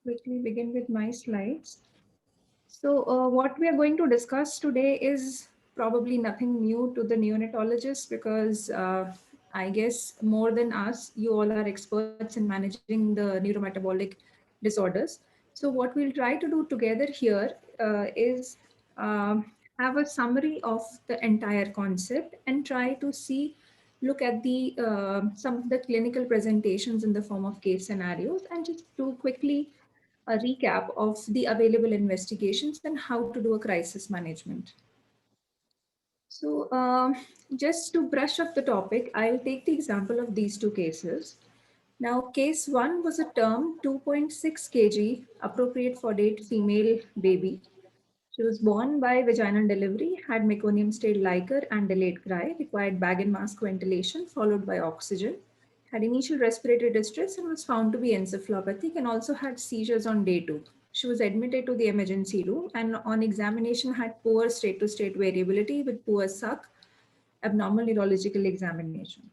quickly begin with my slides. What we are going to discuss today is probably nothing new to the neonatologists because I guess more than us, you all are experts in managing the neurometabolic disorders. So, what we'll try to do together here is have a summary of the entire concept and try to look at the some of the clinical presentations in the form of case scenarios and just do quickly a recap of the available investigations and how to do a crisis management. So, just to brush up the topic, I'll take the example of these two cases. Now, case one was a term 2.6 kg, appropriate for date female baby. She was born by vaginal delivery, had meconium state liquor and delayed cry, required bag and mask ventilation followed by oxygen, had initial respiratory distress and was found to be encephalopathic and also had seizures on day two. She was admitted to the emergency room and on examination had poor state to state variability with poor suck, abnormal neurological examination.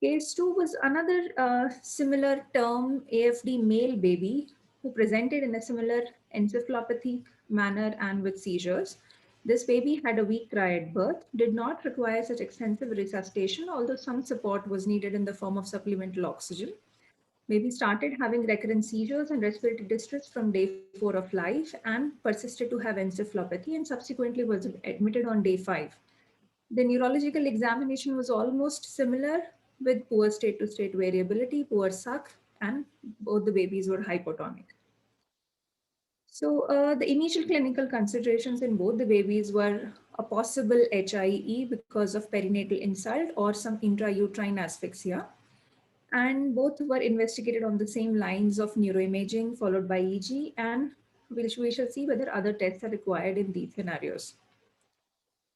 Case 2 was another similar term AFD male baby who presented in a similar encephalopathy manner and with seizures. This baby had a weak cry at birth, did not require such extensive resuscitation, although some support was needed in the form of supplemental oxygen. Baby started having recurrent seizures and respiratory distress from day 4 of life and persisted to have encephalopathy and subsequently was admitted on day 5. The neurological examination was almost similar with poor state to state variability, poor suck, and both the babies were hypotonic. So, the initial clinical considerations in both the babies were a possible HIE because of perinatal insult or some intrauterine asphyxia. And both were investigated on the same lines of neuroimaging followed by EG, and we shall see whether other tests are required in these scenarios.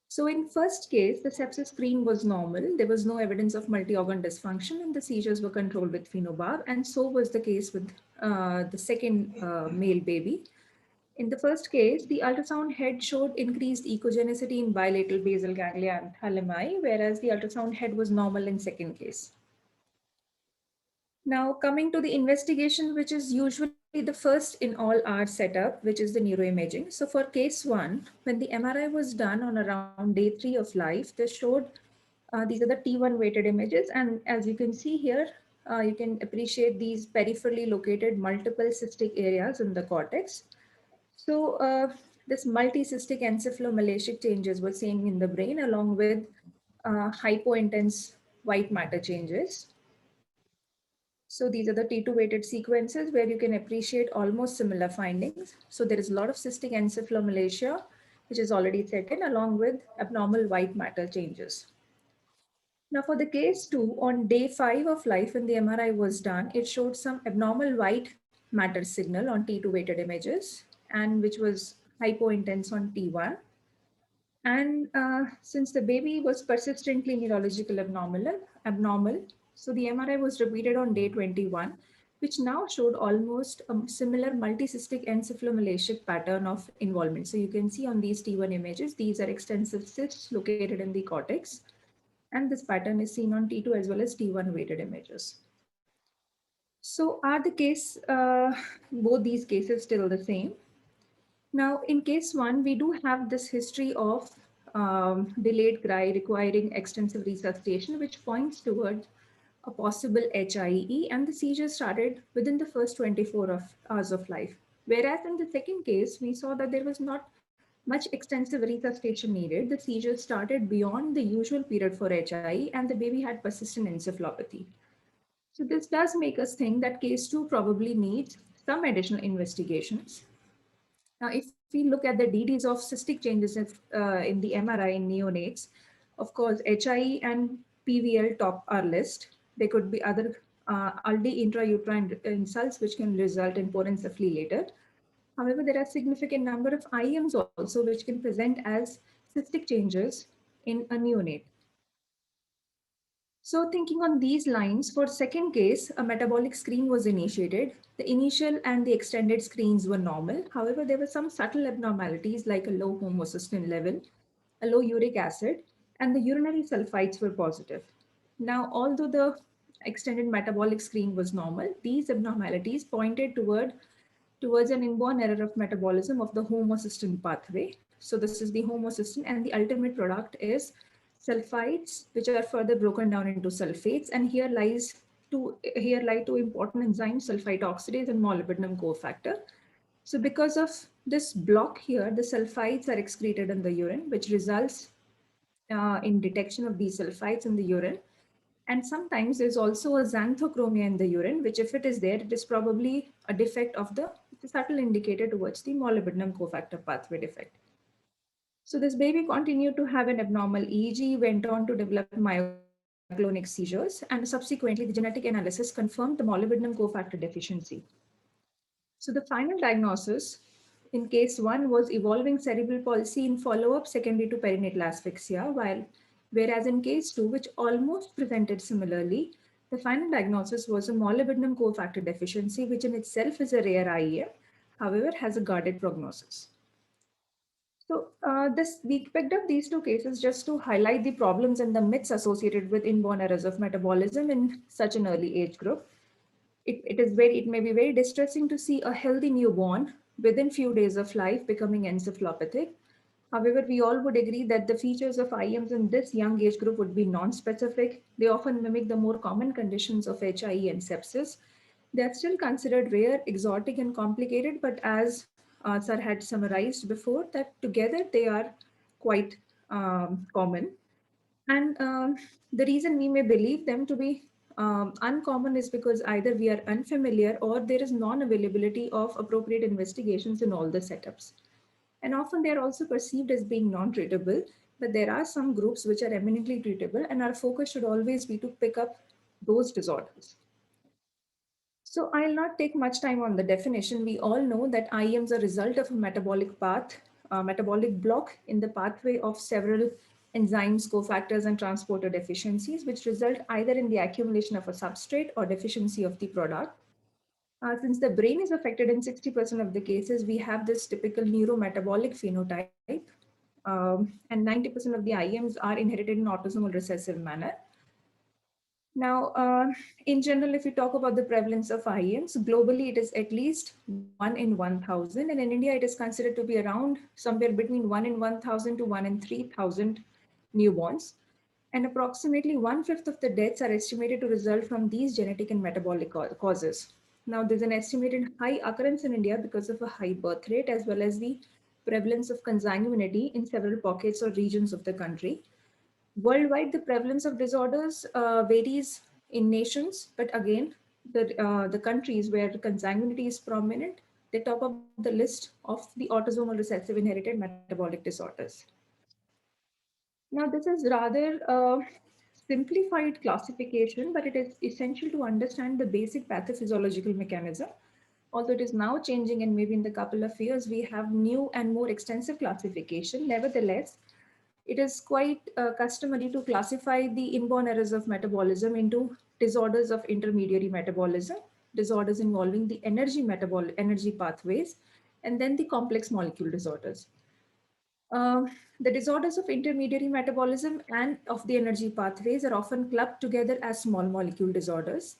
So in first case, the sepsis screen was normal. There was no evidence of multi-organ dysfunction and the seizures were controlled with phenobarb. And so was the case with the second male baby. In the first case, the ultrasound head showed increased echogenicity in bilateral basal ganglia and thalami, whereas the ultrasound head was normal in second case. Now, coming to the investigation, which is usually the first in all our setup, which is the neuroimaging. So for case one, when the MRI was done on around day 3 of life, they showed these are the T1 weighted images. And as you can see here, you can appreciate these peripherally located multiple cystic areas in the cortex. So this multicystic encephalomalacic changes were seen in the brain along with hypointense white matter changes. So these are the T2 weighted sequences where you can appreciate almost similar findings. So there is a lot of cystic encephalomalacia, which is already set in along with abnormal white matter changes. Now for the case 2, on day 5 of life when the MRI was done, it showed some abnormal white matter signal on T2 weighted images and which was hypointense on T1. And since the baby was persistently neurological abnormal, so the MRI was repeated on day 21, which now showed almost a similar multicystic encephalomalacic pattern of involvement. So you can see on these T1 images, these are extensive cysts located in the cortex. And this pattern is seen on T2 as well as T1 weighted images. So are both these cases still the same? Now, in case one, we do have this history of delayed cry requiring extensive resuscitation, which points towards a possible HIE, and the seizure started within the first 24 hours of life. Whereas in the second case, we saw that there was not much extensive resuscitation needed. The seizure started beyond the usual period for HIE, and the baby had persistent encephalopathy. So this does make us think that case two probably needs some additional investigations. Now, if we look at the DDs of cystic changes in the MRI in neonates, of course, HIE and PVL top our list. There could be other ALDI intrauterine insults which can result in porencephaly later. However, there are significant number of IMs also which can present as cystic changes in a neonate. So thinking on these lines, for second case, a metabolic screen was initiated. The initial and the extended screens were normal. However, there were some subtle abnormalities like a low homocysteine level, a low uric acid, and the urinary sulfites were positive. Now, although the extended metabolic screen was normal, these abnormalities pointed toward towards an inborn error of metabolism of the homocysteine pathway. So this is the homocysteine, and the ultimate product is sulfides, which are further broken down into sulfates. And here lie two important enzymes, sulfite oxidase and molybdenum cofactor. So because of this block here, the sulfides are excreted in the urine, which results in detection of these sulfides in the urine. And sometimes there's also a xanthochromia in the urine, which if it is there, it is probably a defect of the subtle indicator towards the molybdenum cofactor pathway defect. So this baby continued to have an abnormal EEG, went on to develop myoclonic seizures, and subsequently the genetic analysis confirmed the molybdenum cofactor deficiency. So the final diagnosis in case 1 was evolving cerebral palsy in follow-up secondary to perinatal asphyxia, whereas in case 2, which almost presented similarly, the final diagnosis was a molybdenum cofactor deficiency, which in itself is a rare IEM, however, has a guarded prognosis. So we picked up these two cases just to highlight the problems and the myths associated with inborn errors of metabolism in such an early age group. It may be very distressing to see a healthy newborn within few days of life becoming encephalopathic. However, we all would agree that the features of IEMs in this young age group would be non-specific. They often mimic the more common conditions of HIE and sepsis. They are still considered rare, exotic, and complicated, but as Sir had summarized before, that together they are quite common. And the reason we may believe them to be uncommon is because either we are unfamiliar or there is non-availability of appropriate investigations in all the setups. And often they are also perceived as being non-treatable, but there are some groups which are eminently treatable, and our focus should always be to pick up those disorders. So I'll not take much time on the definition. We all know that IEMs are a result of a metabolic block in the pathway of several enzymes, cofactors, and transporter deficiencies, which result either in the accumulation of a substrate or deficiency of the product. Since the brain is affected in 60% of the cases, we have this typical neurometabolic phenotype, and 90% of the IEMs are inherited in autosomal recessive manner. Now, in general, if you talk about the prevalence of IEMs, globally it is at least 1 in 1,000, and in India it is considered to be around somewhere between 1 in 1,000 to 1 in 3,000 newborns. And approximately 1/5 of the deaths are estimated to result from these genetic and metabolic causes. Now, there's an estimated high occurrence in India because of a high birth rate as well as the prevalence of consanguinity in several pockets or regions of the country. Worldwide, the prevalence of disorders varies in nations, but again, the countries where consanguinity is prominent, they top up the list of the autosomal recessive inherited metabolic disorders. Now, this is rather simplified classification, but it is essential to understand the basic pathophysiological mechanism. Although it is now changing, and maybe in the couple of years we have new and more extensive classification, nevertheless, it is quite customary to classify the inborn errors of metabolism into disorders of intermediary metabolism, disorders involving the energy pathways, and then the complex molecule disorders. Uh, the disorders of intermediary metabolism and of the energy pathways are often clubbed together as small molecule disorders,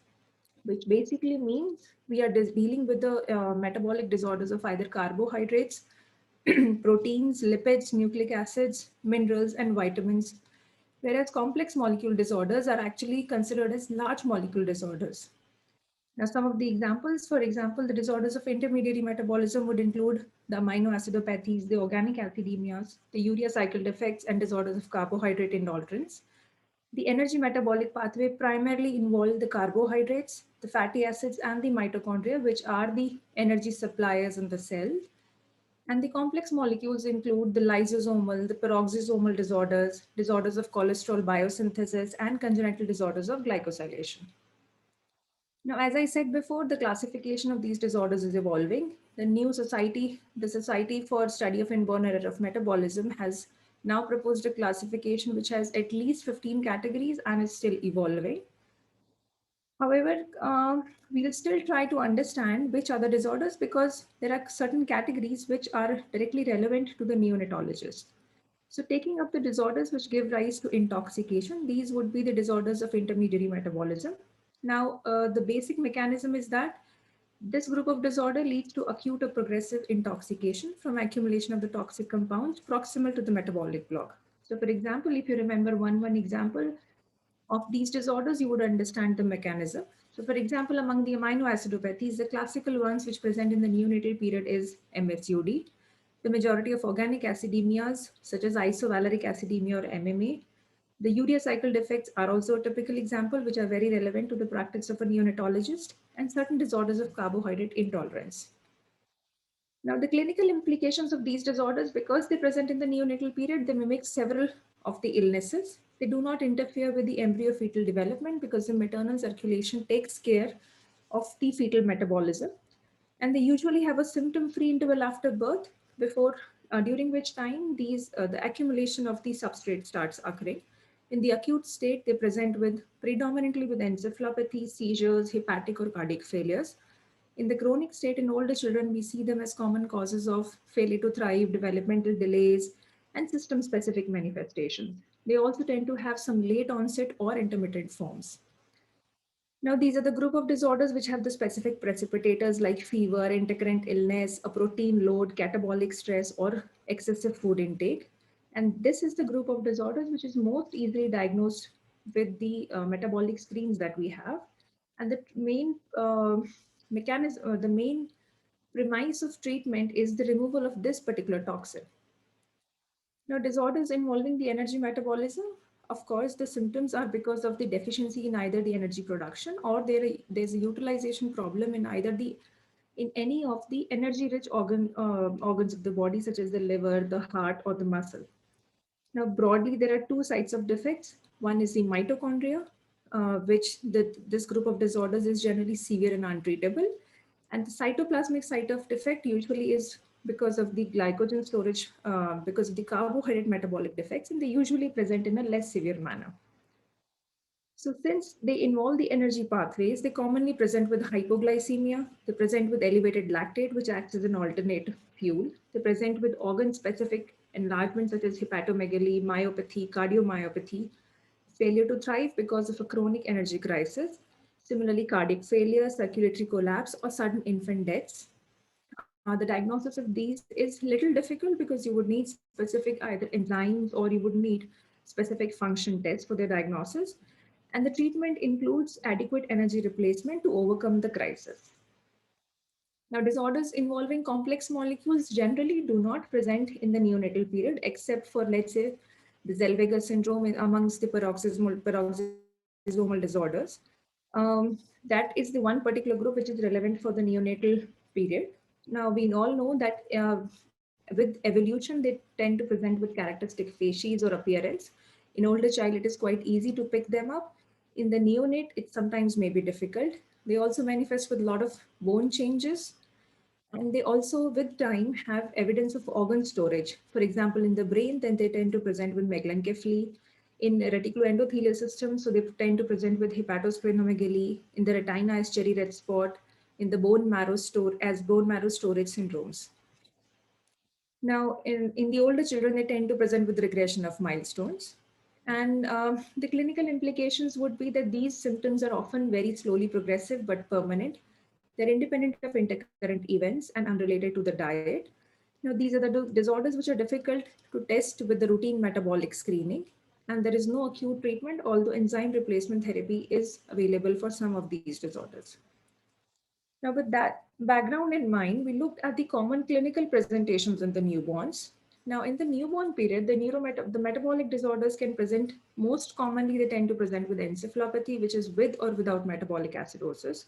which basically means we are dealing with the metabolic disorders of either carbohydrates, proteins, lipids, nucleic acids, minerals, and vitamins, whereas complex molecule disorders are actually considered as large molecule disorders. Now, some of the examples, for example, the disorders of intermediary metabolism would include the amino acidopathies, the organic acidemias, the urea cycle defects, and disorders of carbohydrate intolerance. The energy metabolic pathway primarily involved the carbohydrates, the fatty acids, and the mitochondria, which are the energy suppliers in the cell. And the complex molecules include the lysosomal, the peroxisomal disorders, disorders of cholesterol biosynthesis, and congenital disorders of glycosylation. Now, as I said before, the classification of these disorders is evolving. The Society for Study of Inborn Error of Metabolism, has now proposed a classification which has at least 15 categories and is still evolving. However, we'll still try to understand which are the disorders because there are certain categories which are directly relevant to the neonatologist. So taking up the disorders which give rise to intoxication, these would be the disorders of intermediary metabolism. Now, the basic mechanism is that This group of disorder leads to acute or progressive intoxication from accumulation of the toxic compounds proximal to the metabolic block. So, for example, if you remember one example of these disorders, you would understand the mechanism. So, for example, among the aminoacidopathies, the classical ones which present in the neonatal period is MSUD. The majority of organic acidemias, such as isovaleric acidemia or MMA, the urea cycle defects are also a typical example, which are very relevant to the practice of a neonatologist, and certain disorders of carbohydrate intolerance. Now, the clinical implications of these disorders, because they present in the neonatal period, they mimic several of the illnesses. They do not interfere with the embryo fetal development because the maternal circulation takes care of the fetal metabolism. And they usually have a symptom-free interval after birth, before during which time the accumulation of the substrate starts occurring. In the acute state, they present with predominantly with encephalopathy, seizures, hepatic or cardiac failures. In the chronic state in older children, we see them as common causes of failure to thrive, developmental delays, and system specific manifestations. They also tend to have some late onset or intermittent forms. Now, these are the group of disorders which have the specific precipitators like fever, intercurrent illness, a protein load, catabolic stress, or excessive food intake. And this is the group of disorders which is most easily diagnosed with the metabolic screens that we have. And the main mechanism, the main premise of treatment is the removal of this particular toxin. Now, disorders involving the energy metabolism, of course, the symptoms are because of the deficiency in either the energy production or there's a utilization problem in in any of the energy-rich organs of the body, such as the liver, the heart, or the muscle. Now, broadly, there are two sites of defects. One is the mitochondria, this group of disorders is generally severe and untreatable. And the cytoplasmic site of defect usually is because of the glycogen storage, because of the carbohydrate metabolic defects, and they usually present in a less severe manner. So since they involve the energy pathways, they commonly present with hypoglycemia. They present with elevated lactate, which acts as an alternate fuel. They present with organ-specific enlargement such as hepatomegaly, myopathy, cardiomyopathy, failure to thrive because of a chronic energy crisis. Similarly, cardiac failure, circulatory collapse, or sudden infant deaths. The diagnosis of these is little difficult because you would need specific either enzymes or you would need specific function tests for their diagnosis. And the treatment includes adequate energy replacement to overcome the crisis. Now, disorders involving complex molecules generally do not present in the neonatal period, except for, let's say, the Zellweger syndrome amongst the peroxisomal disorders. That is the one particular group which is relevant for the neonatal period. Now, we all know that with evolution, they tend to present with characteristic facies or appearance. In older child, it is quite easy to pick them up. In the neonate, it sometimes may be difficult. They also manifest with a lot of bone changes, and they also with time have evidence of organ storage. For example, in the brain, then they tend to present with megalencephaly. In the reticuloendothelial system, so they tend to present with hepatosplenomegaly. In the retina as cherry red spot. In the bone marrow storage syndromes. Now, in the older children, they tend to present with regression of milestones. And the clinical implications would be that these symptoms are often very slowly progressive but permanent. They're independent of intercurrent events and unrelated to the diet. Now, these are the disorders which are difficult to test with the routine metabolic screening. And there is no acute treatment, although enzyme replacement therapy is available for some of these disorders. Now, with that background in mind, we looked at the common clinical presentations in the newborns. Now, in the newborn period, the metabolic disorders can present most commonly, they tend to present with encephalopathy, which is with or without metabolic acidosis.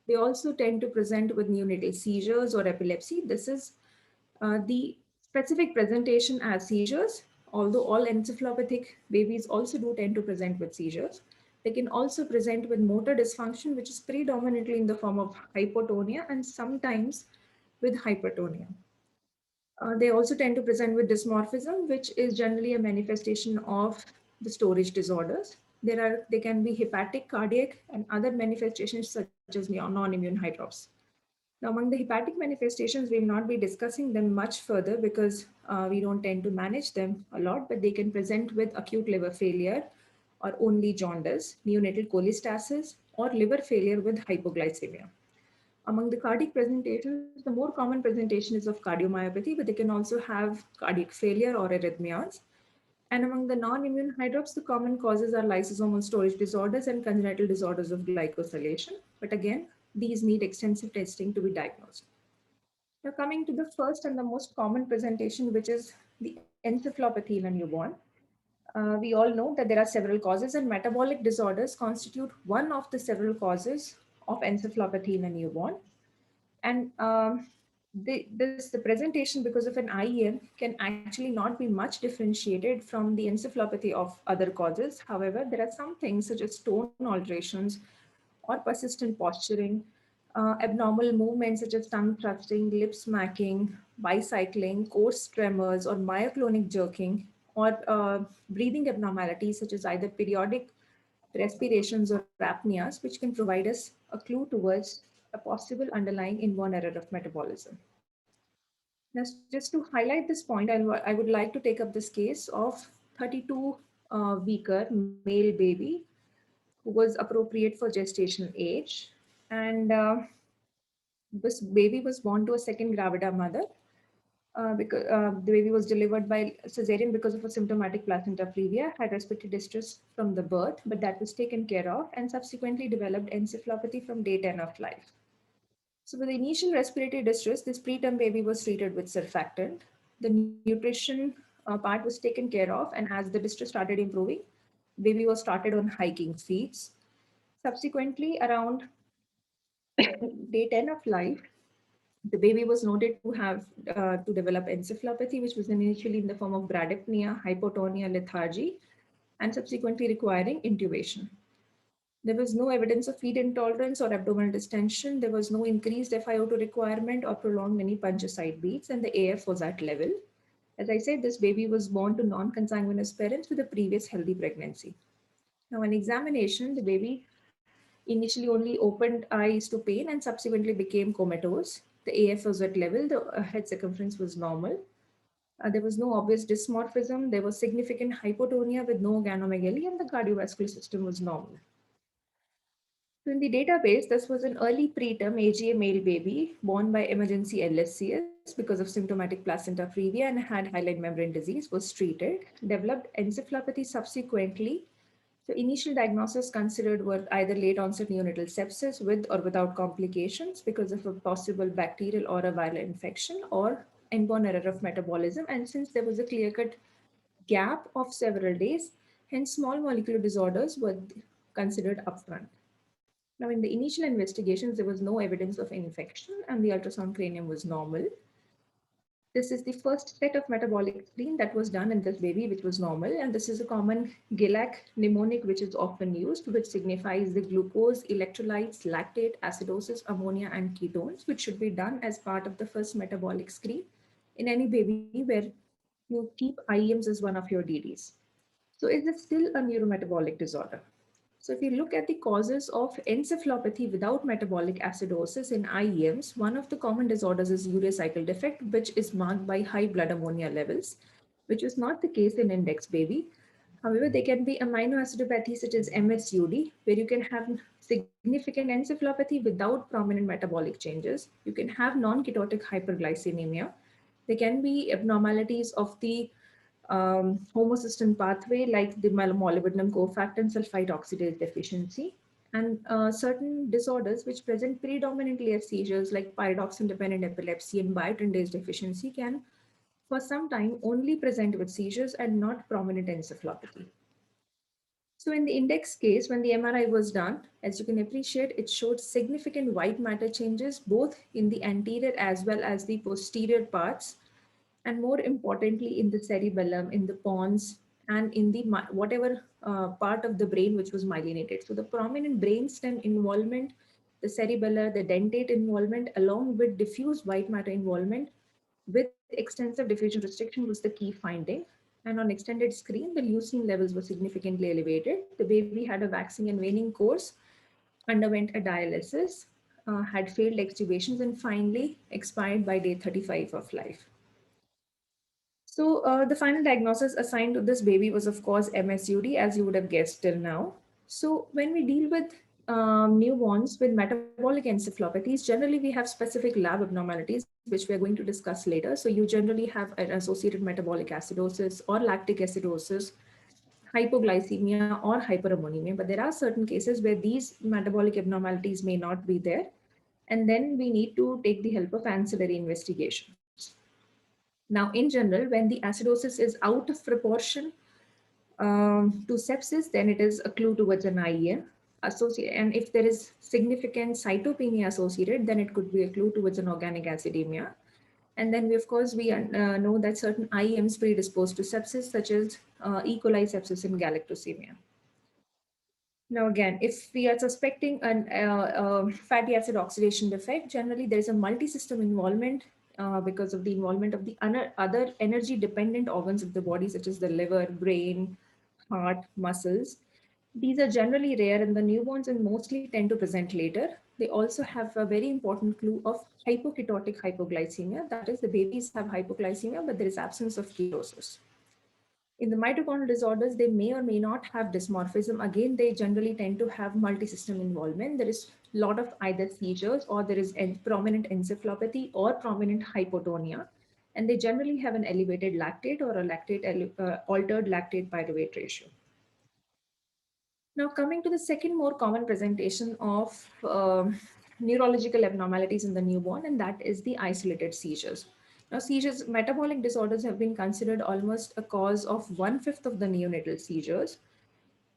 They also tend to present with neonatal seizures or epilepsy. This is the specific presentation as seizures, although all encephalopathic babies also do tend to present with seizures. They can also present with motor dysfunction, which is predominantly in the form of hypotonia and sometimes with hypertonia. They also tend to present with dysmorphism, which is generally a manifestation of the storage disorders. They can be hepatic, cardiac, and other manifestations such as non-immune hydrops. Now, among the hepatic manifestations, we will not be discussing them much further because we don't tend to manage them a lot, but they can present with acute liver failure or only jaundice, neonatal cholestasis, or liver failure with hypoglycemia. Among the cardiac presentations, the more common presentation is of cardiomyopathy, but they can also have cardiac failure or arrhythmias. And among the non-immune hydrops, the common causes are lysosomal storage disorders and congenital disorders of glycosylation. But again, these need extensive testing to be diagnosed. Now, coming to the first and the most common presentation, which is the encephalopathy in a newborn. We all know that there are several causes, and metabolic disorders constitute one of the several causes of encephalopathy in a newborn. And the presentation because of an IEM can actually not be much differentiated from the encephalopathy of other causes. However, there are some things such as tone alterations or persistent posturing, abnormal movements such as tongue thrusting, lip smacking, bicycling, coarse tremors, or myoclonic jerking, or breathing abnormalities such as either periodic respirations or apneas, which can provide us a clue towards a possible underlying inborn error of metabolism. Now, just to highlight this point, I would like to take up this case of 32 weeker male baby who was appropriate for gestational age. And this baby was born to a second gravida mother because the baby was delivered by cesarean because of a symptomatic placenta previa, had respiratory distress from the birth, but that was taken care of and subsequently developed encephalopathy from day 10 of life. So with the initial respiratory distress, this preterm baby was treated with surfactant. The nutrition part was taken care of, and as the distress started improving, baby was started on hiking feeds. Subsequently, around day 10 of life, the baby was noted to have to develop encephalopathy, which was initially in the form of bradypnea, hypotonia, lethargy, and subsequently requiring intubation. There was no evidence of feed intolerance or abdominal distension. There was no increased FiO2 requirement or prolonged any punchocyte beats, and the AF was at level. As I said, this baby was born to non-consanguineous parents with a previous healthy pregnancy. Now, on examination, the baby initially only opened eyes to pain and subsequently became comatose. The AF was at level, the head circumference was normal. There was no obvious dysmorphism. There was significant hypotonia with no organomegaly, and the cardiovascular system was normal. So in the database, this was an early preterm AGA male baby born by emergency LSCS because of symptomatic placenta previa and had hyaline membrane disease, was treated, developed encephalopathy subsequently. So initial diagnosis considered were either late onset neonatal sepsis with or without complications because of a possible bacterial or a viral infection or inborn error of metabolism. And since there was a clear-cut gap of several days, hence small molecular disorders were considered upfront. Now, in the initial investigations, there was no evidence of infection and the ultrasound cranium was normal. This is the first set of metabolic screen that was done in this baby, which was normal. And this is a common GILAC mnemonic, which is often used, which signifies the glucose, electrolytes, lactate, acidosis, ammonia, and ketones, which should be done as part of the first metabolic screen in any baby where you keep IEMs as one of your DDs. So is this still a neurometabolic disorder? So if you look at the causes of encephalopathy without metabolic acidosis in IEMs, one of the common disorders is urea cycle defect, which is marked by high blood ammonia levels, which is not the case in index baby. However, there can be amino acidopathy such as MSUD, where you can have significant encephalopathy without prominent metabolic changes. You can have non-ketotic hyperglycemia. There can be abnormalities of the homocysteine pathway like the molybdenum cofactor sulfite oxidase deficiency, and certain disorders which present predominantly as seizures like pyridoxine dependent epilepsy and biotin deficiency can for some time only present with seizures and not prominent encephalopathy. So in the index case, when the MRI was done, as you can appreciate, it showed significant white matter changes both in the anterior as well as the posterior parts, and more importantly in the cerebellum, in the pons, and in the whatever part of the brain which was myelinated. So the prominent brainstem involvement, the cerebellar, the dentate involvement, along with diffuse white matter involvement with extensive diffusion restriction was the key finding. And on extended screen, the leucine levels were significantly elevated. The baby had a waxing and waning course, underwent a dialysis, had failed extubations, and finally expired by day 35 of life. So the final diagnosis assigned to this baby was, of course, MSUD, as you would have guessed till now. So when we deal with newborns with metabolic encephalopathies, generally we have specific lab abnormalities, which we are going to discuss later. So you generally have an associated metabolic acidosis or lactic acidosis, hypoglycemia or hyperammonemia. But there are certain cases where these metabolic abnormalities may not be there. And then we need to take the help of ancillary investigations. Now, in general, when the acidosis is out of proportion to sepsis, then it is a clue towards an IEM. And if there is significant cytopenia associated, then it could be a clue towards an organic acidemia. And then, we know that certain IEMs predisposed to sepsis, such as E. coli sepsis and galactosemia. Now, again, if we are suspecting an fatty acid oxidation defect, generally there is a multi-system involvement because of the involvement of the other energy-dependent organs of the body, such as the liver, brain, heart, muscles. These are generally rare in the newborns and mostly tend to present later. They also have a very important clue of hypoketotic hypoglycemia. That is, the babies have hypoglycemia, but there is absence of ketosis. In the mitochondrial disorders, they may or may not have dysmorphism. Again, they generally tend to have multi-system involvement. There is a lot of either seizures, or there is prominent encephalopathy or prominent hypotonia. And they generally have an elevated lactate or a altered lactate pyruvate ratio. Now, coming to the second more common presentation of neurological abnormalities in the newborn, and that is the isolated seizures. Now, seizures, metabolic disorders have been considered almost a cause of 1/5 of the neonatal seizures.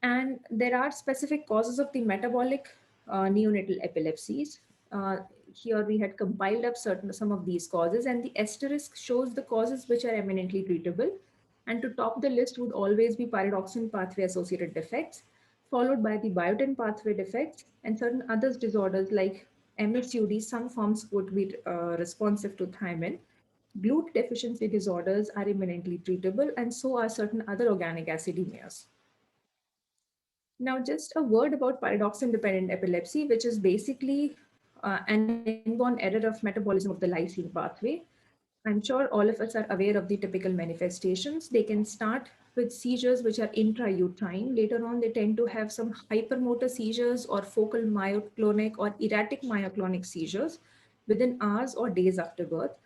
And there are specific causes of the metabolic neonatal epilepsies. Here we had compiled up some of these causes, and the asterisk shows the causes which are eminently treatable. And to top the list would always be pyridoxine pathway associated defects, followed by the biotin pathway defects, and certain other disorders like MSUD. Some forms would be responsive to thiamine. GLUT deficiency disorders are eminently treatable, and so are certain other organic acidemias. Now, just a word about pyridoxine-dependent epilepsy, which is basically an inborn error of metabolism of the lysine pathway. I'm sure all of us are aware of the typical manifestations. They can start with seizures which are intrauterine. Later on, they tend to have some hypermotor seizures or focal myoclonic or erratic myoclonic seizures within hours or days after birth.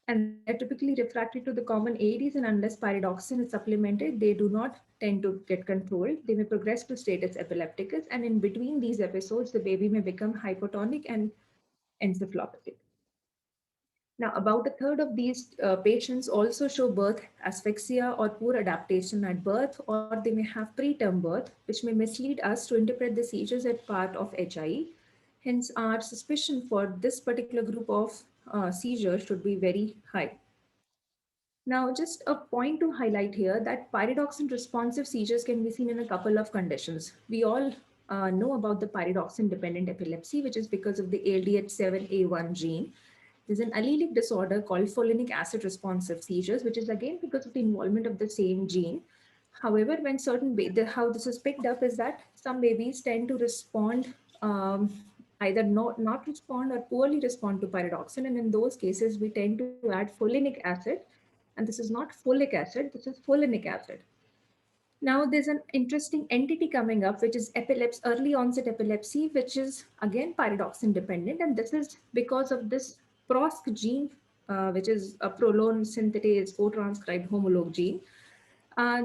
And they are typically refractory to the common AEDs, and unless pyridoxine is supplemented, they do not tend to get controlled. They may progress to status epilepticus, and in between these episodes, the baby may become hypotonic and encephalopathic. Now, about a third of these patients also show birth asphyxia or poor adaptation at birth, or they may have preterm birth, which may mislead us to interpret the seizures as part of HIE. Hence, our suspicion for this particular group of seizures should be very high. Now, just a point to highlight here that pyridoxine responsive seizures can be seen in a couple of conditions. We all know about the pyridoxine dependent epilepsy, which is because of the ALDH7A1 gene. There's an allelic disorder called folinic acid responsive seizures, which is again because of the involvement of the same gene. However, when how this is picked up is that some babies tend to respond, either not respond or poorly respond to pyridoxine. And in those cases, we tend to add folinic acid. And this is not folic acid, this is folinic acid. Now there's an interesting entity coming up, which is early onset epilepsy, which is again pyridoxine dependent. And this is because of this PROSC gene, which is a proline synthetase co-transcribed homologue gene.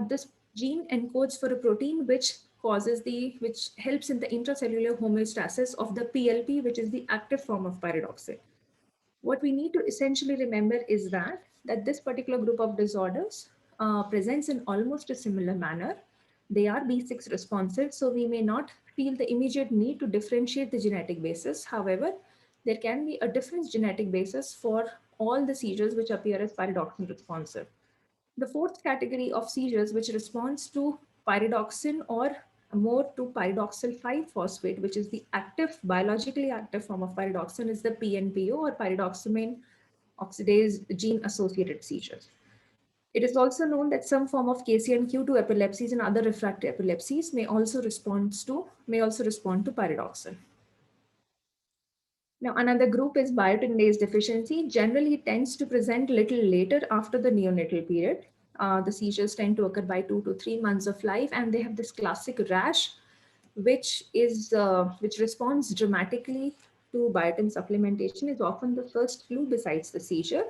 This gene encodes for a protein which helps in the intracellular homeostasis of the PLP, which is the active form of pyridoxine. What we need to essentially remember is that this particular group of disorders presents in almost a similar manner. They are B6 responsive, so we may not feel the immediate need to differentiate the genetic basis. However, there can be a different genetic basis for all the seizures which appear as pyridoxine responsive. The fourth category of seizures which responds to pyridoxine or more to pyridoxal 5-phosphate, which is the biologically active form of pyridoxine, is the PNPO or pyridoxamine oxidase gene associated seizures. It is also known that some form of KCNQ2 epilepsies and other refractory epilepsies may also respond to pyridoxine. Now, another group is biotinidase deficiency. Generally, it tends to present little later after the neonatal period. The seizures tend to occur by 2 to 3 months of life, and they have this classic rash, which responds dramatically to biotin supplementation, is often the first clue besides the seizure.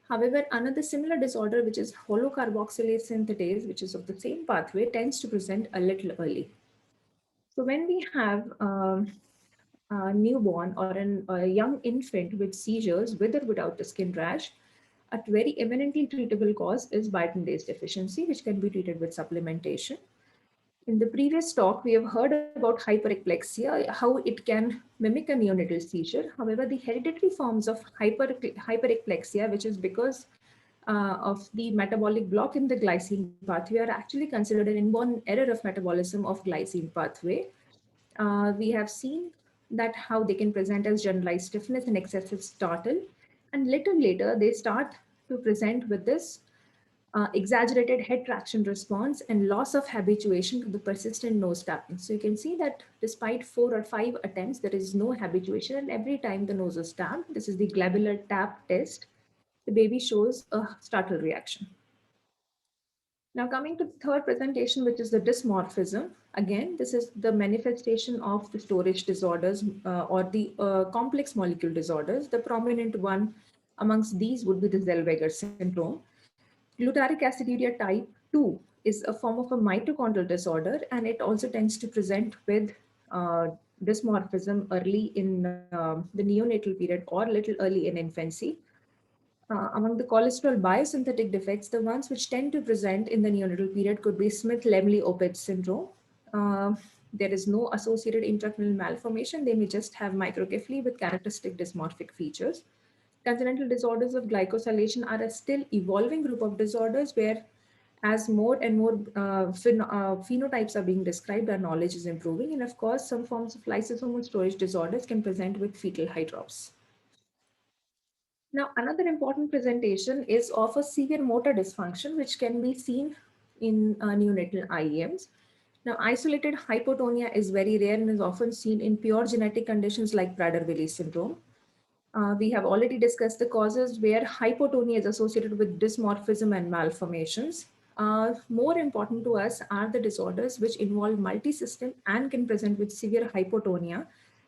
However, another similar disorder, which is holocarboxylase synthetase, which is of the same pathway, tends to present a little early. So when we have a newborn or a young infant with seizures, with or without the skin rash, a very eminently treatable cause is biotin-based deficiency, which can be treated with supplementation. In the previous talk, we have heard about hyperexplexia, how it can mimic a neonatal seizure. However, the hereditary forms of hyperexplexia, which is because of the metabolic block in the glycine pathway, are actually considered an inborn error of metabolism of glycine pathway. We have seen that how they can present as generalized stiffness and excessive startle. And little later, they start to present with this exaggerated head traction response and loss of habituation to the persistent nose tapping. So you can see that despite 4 or 5 attempts, there is no habituation. And every time the nose is tapped, this is the glabellar tap test, the baby shows a startle reaction. Now coming to the third presentation, which is the dysmorphism. Again, this is the manifestation of the storage disorders or the complex molecule disorders. The prominent one amongst these would be the Zellweger syndrome. Glutaric aciduria type 2 is a form of a mitochondrial disorder, and it also tends to present with uh, dysmorphism early in the neonatal period or little early in infancy. Among the cholesterol biosynthetic defects, the ones which tend to present in the neonatal period could be Smith-Lemli-Opitz syndrome. Uh, there is no associated intracranial malformation. They may just have microcephaly with characteristic dysmorphic features. Congenital disorders of glycosylation are a still evolving group of disorders where as more and more phenotypes are being described, our knowledge is improving. And of course, some forms of lysosomal storage disorders can present with fetal hydrops. Now, another important presentation is of a severe motor dysfunction, which can be seen in neonatal IEMs. Now, isolated hypotonia is very rare and is often seen in pure genetic conditions like Prader-Willi syndrome. We have already discussed the causes where hypotonia is associated with dysmorphism and malformations. More important to us are the disorders which involve multi-system and can present with severe hypotonia.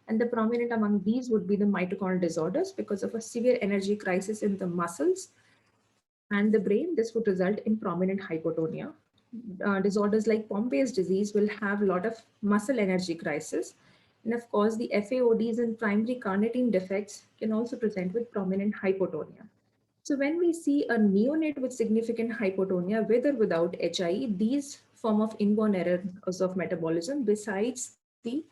And the prominent among these would be the mitochondrial disorders because of a severe energy crisis in the muscles and the brain. This would result in prominent hypotonia. Disorders like Pompe's disease will have a lot of muscle energy crisis. And of course, the FAODs and primary carnitine defects can also present with prominent hypotonia. So when we see a neonate with significant hypotonia, with or without HIE, these form of inborn errors of metabolism, besides the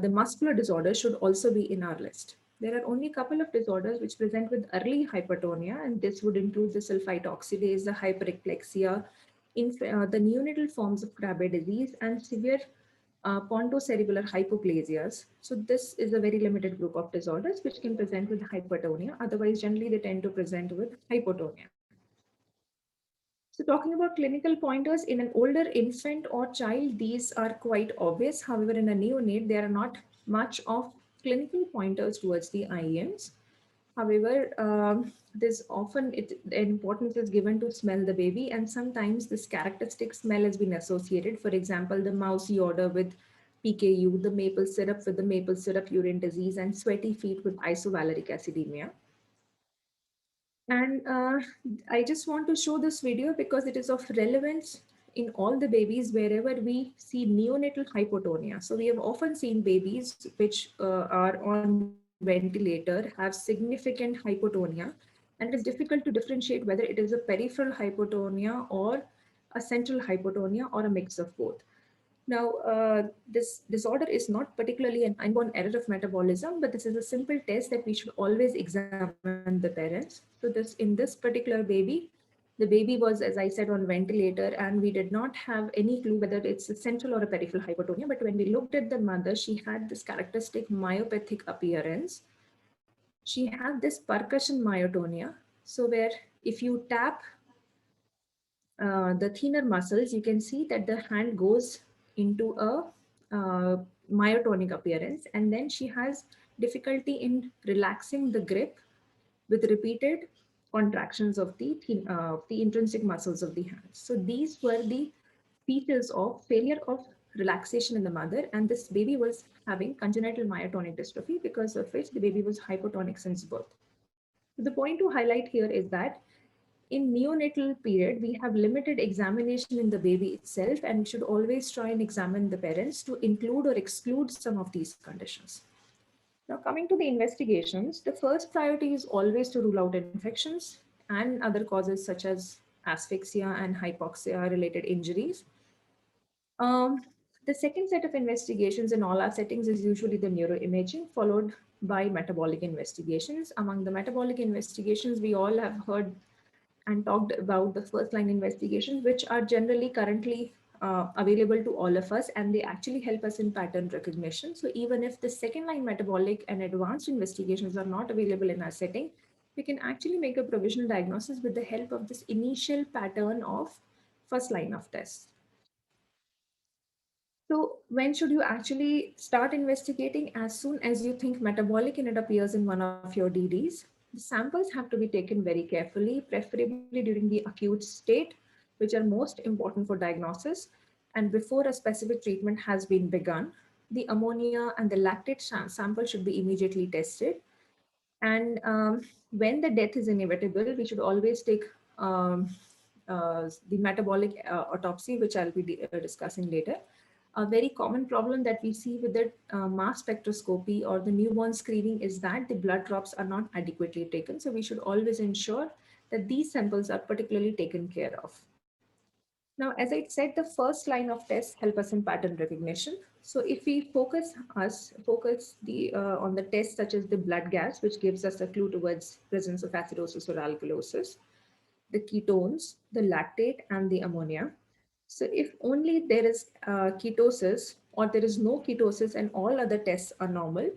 muscular disorders, should also be in our list. There are only a couple of disorders which present with early hypertonia, and this would include the sulfite oxidase, the hyperexplexia, the neonatal forms of Krabbe disease, and severe pontocerebellar hypoplasias. So this is a very limited group of disorders which can present with hypertonia. Otherwise, generally they tend to present with hypotonia. So talking about clinical pointers in an older infant or child, these are quite obvious. However, in a neonate, there are not much of clinical pointers towards the IEMs. However, there's often the importance is given to smell the baby, and sometimes this characteristic smell has been associated. For example, the mousy odor with PKU, the maple syrup with the maple syrup urine disease, and sweaty feet with isovaleric acidemia. And I just want to show this video because it is of relevance in all the babies wherever we see neonatal hypotonia. So we have often seen babies which are on ventilator have significant hypotonia, and it is difficult to differentiate whether it is a peripheral hypotonia or a central hypotonia or a mix of both. Now, this disorder is not particularly an inborn error of metabolism, but this is a simple test that we should always examine the parents. So in this particular baby, the baby was, as I said, on ventilator, and we did not have any clue whether it's a central or a peripheral hypotonia. But when we looked at the mother, she had this characteristic myopathic appearance. She had this percussion myotonia. So where if you tap the thinner muscles, you can see that the hand goes into a myotonic appearance, and then she has difficulty in relaxing the grip with repeated contractions of the intrinsic muscles of the hands. So these were the features of failure of relaxation in the mother, and this baby was having congenital myotonic dystrophy, because of which the baby was hypotonic since birth. The point to highlight here is that in neonatal period, we have limited examination in the baby itself, and we should always try and examine the parents to include or exclude some of these conditions. Now, coming to the investigations, the first priority is always to rule out infections and other causes such as asphyxia and hypoxia related injuries. Um, the second set of investigations in all our settings is usually the neuroimaging, followed by metabolic investigations. Among the metabolic investigations, we all have heard and talked about the first line investigations, which are generally currently available to all of us, and they actually help us in pattern recognition. So even if the second line metabolic and advanced investigations are not available in our setting, we can actually make a provisional diagnosis with the help of this initial pattern of first line of tests. So when should you actually start investigating? As soon as you think metabolic and it appears in one of your DDs. The samples have to be taken very carefully, preferably during the acute state, which are most important for diagnosis, and before a specific treatment has been begun. The ammonia and the lactate sample should be immediately tested. And when the death is inevitable, we should always take the metabolic autopsy, which I'll be discussing later. A very common problem that we see with the mass spectroscopy or the newborn screening is that the blood drops are not adequately taken. So we should always ensure that these samples are particularly taken care of. Now, as I said, the first line of tests help us in pattern recognition. So if we focus on the tests such as the blood gas, which gives us a clue towards presence of acidosis or alkalosis, the ketones, the lactate, and the ammonia. So if only there is ketosis or there is no ketosis and all other tests are normal,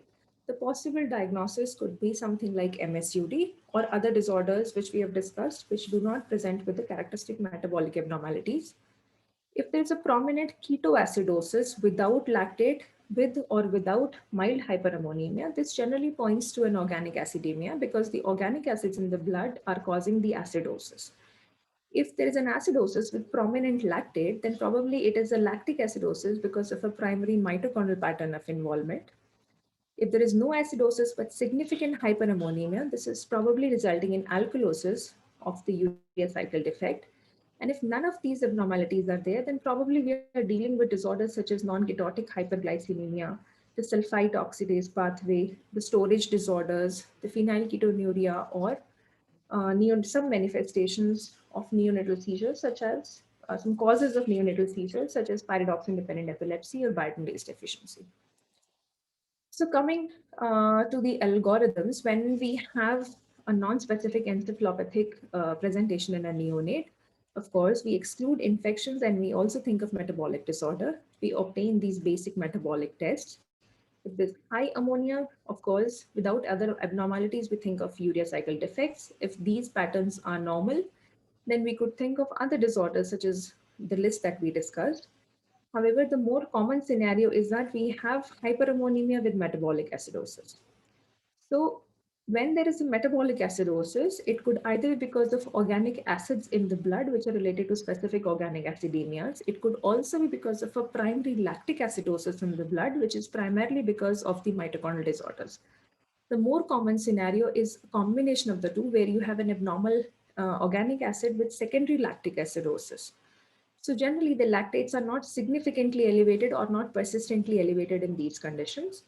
the possible diagnosis could be something like MSUD or other disorders which we have discussed, which do not present with the characteristic metabolic abnormalities. If there's a prominent ketoacidosis without lactate, with or without mild hyperammonemia, this generally points to an organic acidemia because the organic acids in the blood are causing the acidosis. If there is an acidosis with prominent lactate, then probably it is a lactic acidosis because of a primary mitochondrial pattern of involvement. If there is no acidosis but significant hyperammonemia, this is probably resulting in alkalosis of the urea cycle defect. And if none of these abnormalities are there, then probably we are dealing with disorders such as non-ketotic hyperglycemia, the sulfite oxidase pathway, the storage disorders, the phenylketonuria, or some manifestations of neonatal seizures, such as some causes of neonatal seizures, such as pyridoxine-dependent epilepsy or biotin-based deficiency. So coming to the algorithms, when we have a non-specific encephalopathic presentation in a neonate, of course, we exclude infections and we also think of metabolic disorder. We obtain these basic metabolic tests. If there's high ammonia, of course, without other abnormalities, we think of urea cycle defects. If these patterns are normal, then we could think of other disorders such as the list that we discussed. However, the more common scenario is that we have hyperammonemia with metabolic acidosis. So when there is a metabolic acidosis, it could either be because of organic acids in the blood, which are related to specific organic acidemias. It could also be because of a primary lactic acidosis in the blood, which is primarily because of the mitochondrial disorders. The more common scenario is a combination of the two, where you have an abnormal organic acid with secondary lactic acidosis. So generally, the lactates are not significantly elevated or not persistently elevated in these conditions.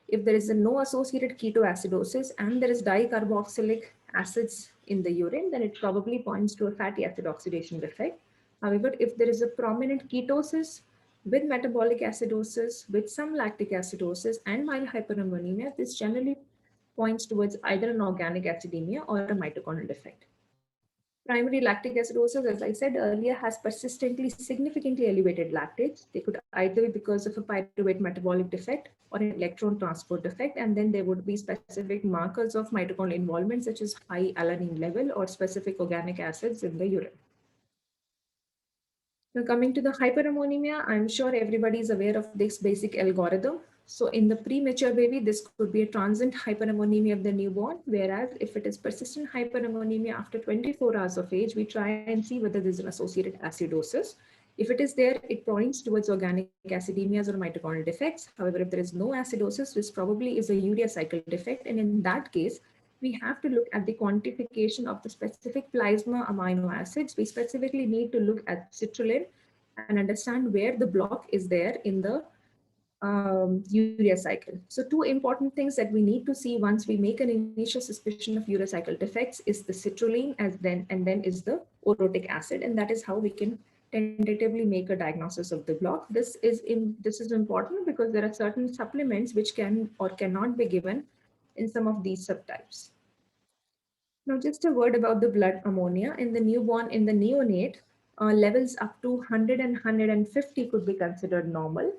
If there is no associated ketoacidosis and there is dicarboxylic acids in the urine, then it probably points to a fatty acid oxidation defect. However, if there is a prominent ketosis with metabolic acidosis, with some lactic acidosis and mild hyperammonemia, this generally points towards either an organic acidemia or a mitochondrial defect. Primary lactic acidosis, as I said earlier, has persistently significantly elevated lactates. They could either be because of a pyruvate metabolic defect or an electron transport defect, and then there would be specific markers of mitochondrial involvement, such as high alanine level or specific organic acids in the urine. Now coming to the hyperammonemia, I'm sure everybody is aware of this basic algorithm. So in the premature baby, this could be a transient hyperammonemia of the newborn, whereas if it is persistent hyperammonemia after 24 hours of age, we try and see whether there's an associated acidosis. If it is there, it points towards organic acidemias or mitochondrial defects. However, if there is no acidosis, this probably is a urea cycle defect. And in that case, we have to look at the quantification of the specific plasma amino acids. We specifically need to look at citrulline and understand where the block is there in the urea cycle. So two important things that we need to see once we make an initial suspicion of urea cycle defects is the citrulline and then is the orotic acid, and that is how we can tentatively make a diagnosis of the block. This is important because there are certain supplements which can or cannot be given in some of these subtypes. Now, just a word about the blood ammonia. In the newborn, in the neonate, levels up to 100 and 150 could be considered normal.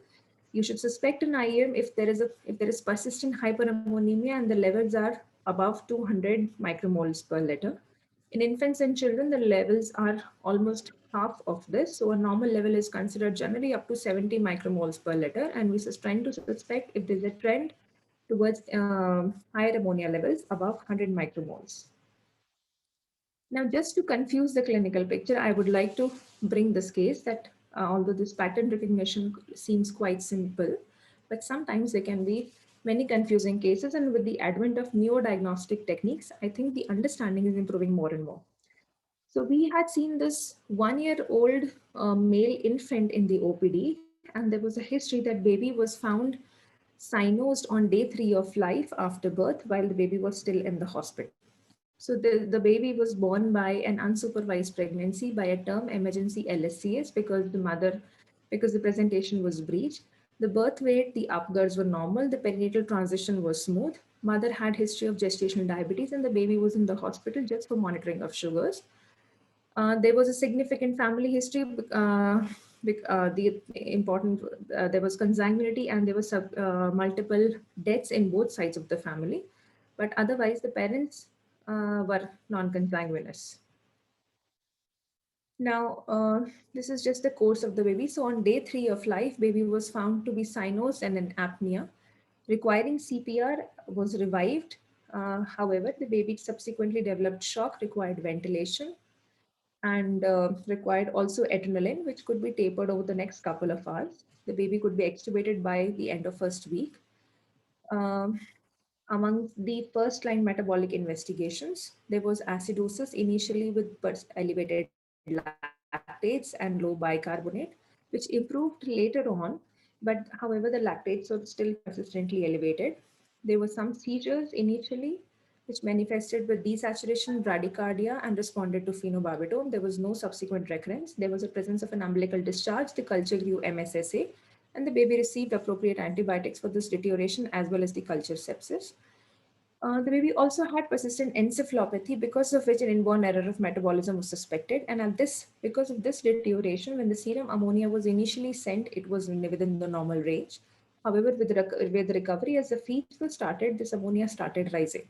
You should suspect an IM if there is persistent hyperammonemia and the levels are above 200 micromoles per liter. In infants and children, the levels are almost half of this. So a normal level is considered generally up to 70 micromoles per liter, and we trying to suspect if there's a trend towards higher ammonia levels above 100 micromoles. Now, just to confuse the clinical picture, I would like to bring this case that although this pattern recognition seems quite simple, but sometimes there can be many confusing cases. And with the advent of neurodiagnostic techniques, I think the understanding is improving more and more. So we had seen this 1-year-old male infant in the OPD, and there was a history that baby was found cyanosed on day 3 of life after birth while the baby was still in the hospital. So the baby was born by an unsupervised pregnancy by a term emergency LSCS because the presentation was breech. The birth weight, the upgirds were normal. The perinatal transition was smooth. Mother had history of gestational diabetes and the baby was in the hospital just for monitoring of sugars. There was a significant family history. The important there was consanguinity and there was multiple deaths in both sides of the family, but otherwise the parents were non-consanguineous. Now, this is just the course of the baby. So on day 3 of life, baby was found to be cyanosed and in apnea. Requiring CPR was revived. However, the baby subsequently developed shock, required ventilation, and required also adrenaline, which could be tapered over the next couple of hours. The baby could be extubated by the end of first week. Um, Among the first line metabolic investigations, there was acidosis initially with elevated lactates and low bicarbonate, which improved later on. But however, the lactates were still persistently elevated. There were some seizures initially, which manifested with desaturation, bradycardia, and responded to phenobarbital. There was no subsequent recurrence. There was a presence of an umbilical discharge. The culture grew MSSA, and the baby received appropriate antibiotics for this deterioration as well as the culture sepsis. The baby also had persistent encephalopathy, because of which an inborn error of metabolism was suspected. And because of this deterioration, when the serum ammonia was initially sent, it was within the normal range. However, with recovery, as the feeds were started, this ammonia started rising.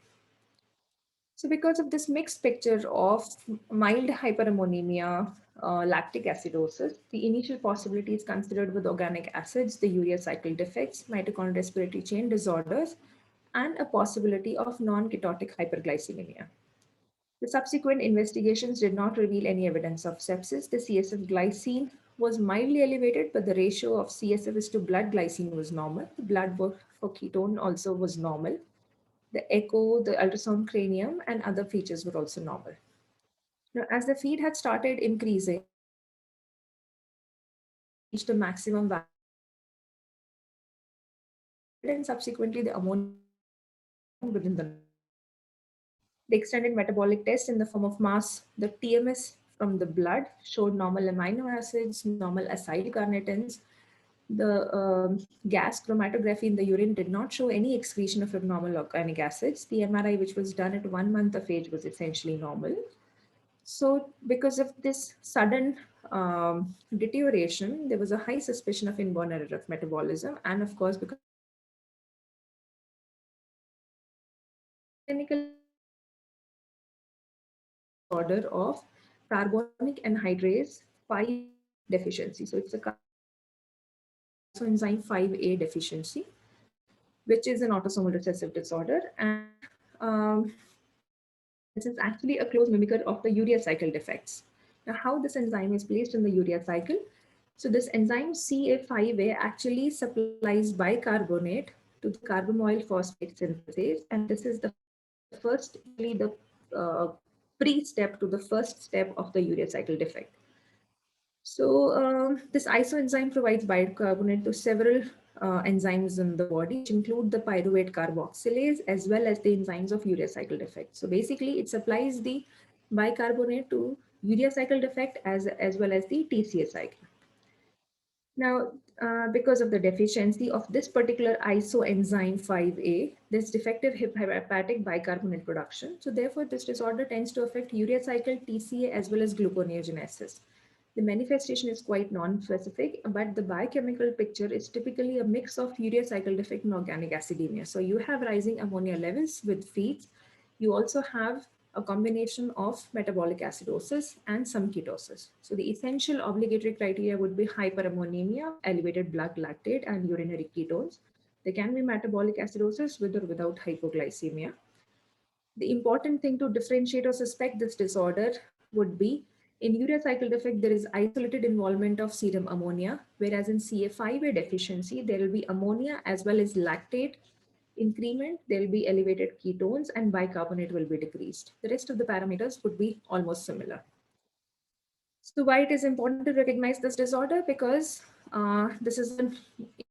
So because of this mixed picture of mild hyperammonemia, lactic acidosis, the initial possibilities considered with organic acids, the urea cycle defects, mitochondrial respiratory chain disorders, and a possibility of non-ketotic hyperglycemia. The subsequent investigations did not reveal any evidence of sepsis. The CSF glycine was mildly elevated, but the ratio of CSF is to blood glycine was normal. The blood work for ketone also was normal. The echo, the ultrasound cranium, and other features were also normal. Now, as the feed had started increasing, reached a maximum value, and subsequently the ammonia within the. The extended metabolic test in the form of mass, the TMS from the blood showed normal amino acids, normal acylcarnitins. The gas chromatography in the urine did not show any excretion of abnormal organic acids. The MRI, which was done at 1 month of age, was essentially normal. So because of this sudden deterioration, there was a high suspicion of inborn error of metabolism. And of course, because clinical disorder of carbonic anhydrase 5 deficiency. So it's a enzyme 5A deficiency, which is an autosomal recessive disorder. And this is actually a close mimicker of the urea cycle defects. Now, how this enzyme is placed in the urea cycle? So this enzyme CA5A actually supplies bicarbonate to the carbamoyl phosphate synthase, and this is the first, usually the uh, pre-step to the first step of the urea cycle defect. So this isoenzyme provides bicarbonate to several enzymes in the body, which include the pyruvate carboxylase as well as the enzymes of urea cycle defect. So basically, it supplies the bicarbonate to urea cycle defect as well as the TCA cycle. Now, because of the deficiency of this particular isoenzyme 5A, there's defective hepatic bicarbonate production. So therefore, this disorder tends to affect urea cycle, TCA, as well as gluconeogenesis. The manifestation is quite non-specific, but the biochemical picture is typically a mix of urea cycle defect and organic acidemia. So you have rising ammonia levels with feeds. You also have a combination of metabolic acidosis and some ketosis. So the essential obligatory criteria would be hyperammonemia, elevated blood lactate, and urinary ketones. There can be metabolic acidosis with or without hypoglycemia. The important thing to differentiate or suspect this disorder would be in urea cycle defect, there is isolated involvement of serum ammonia, whereas in CA5A deficiency, there will be ammonia as well as lactate increment, there will be elevated ketones and bicarbonate will be decreased. The rest of the parameters would be almost similar. So why it is important to recognize this disorder? Because this is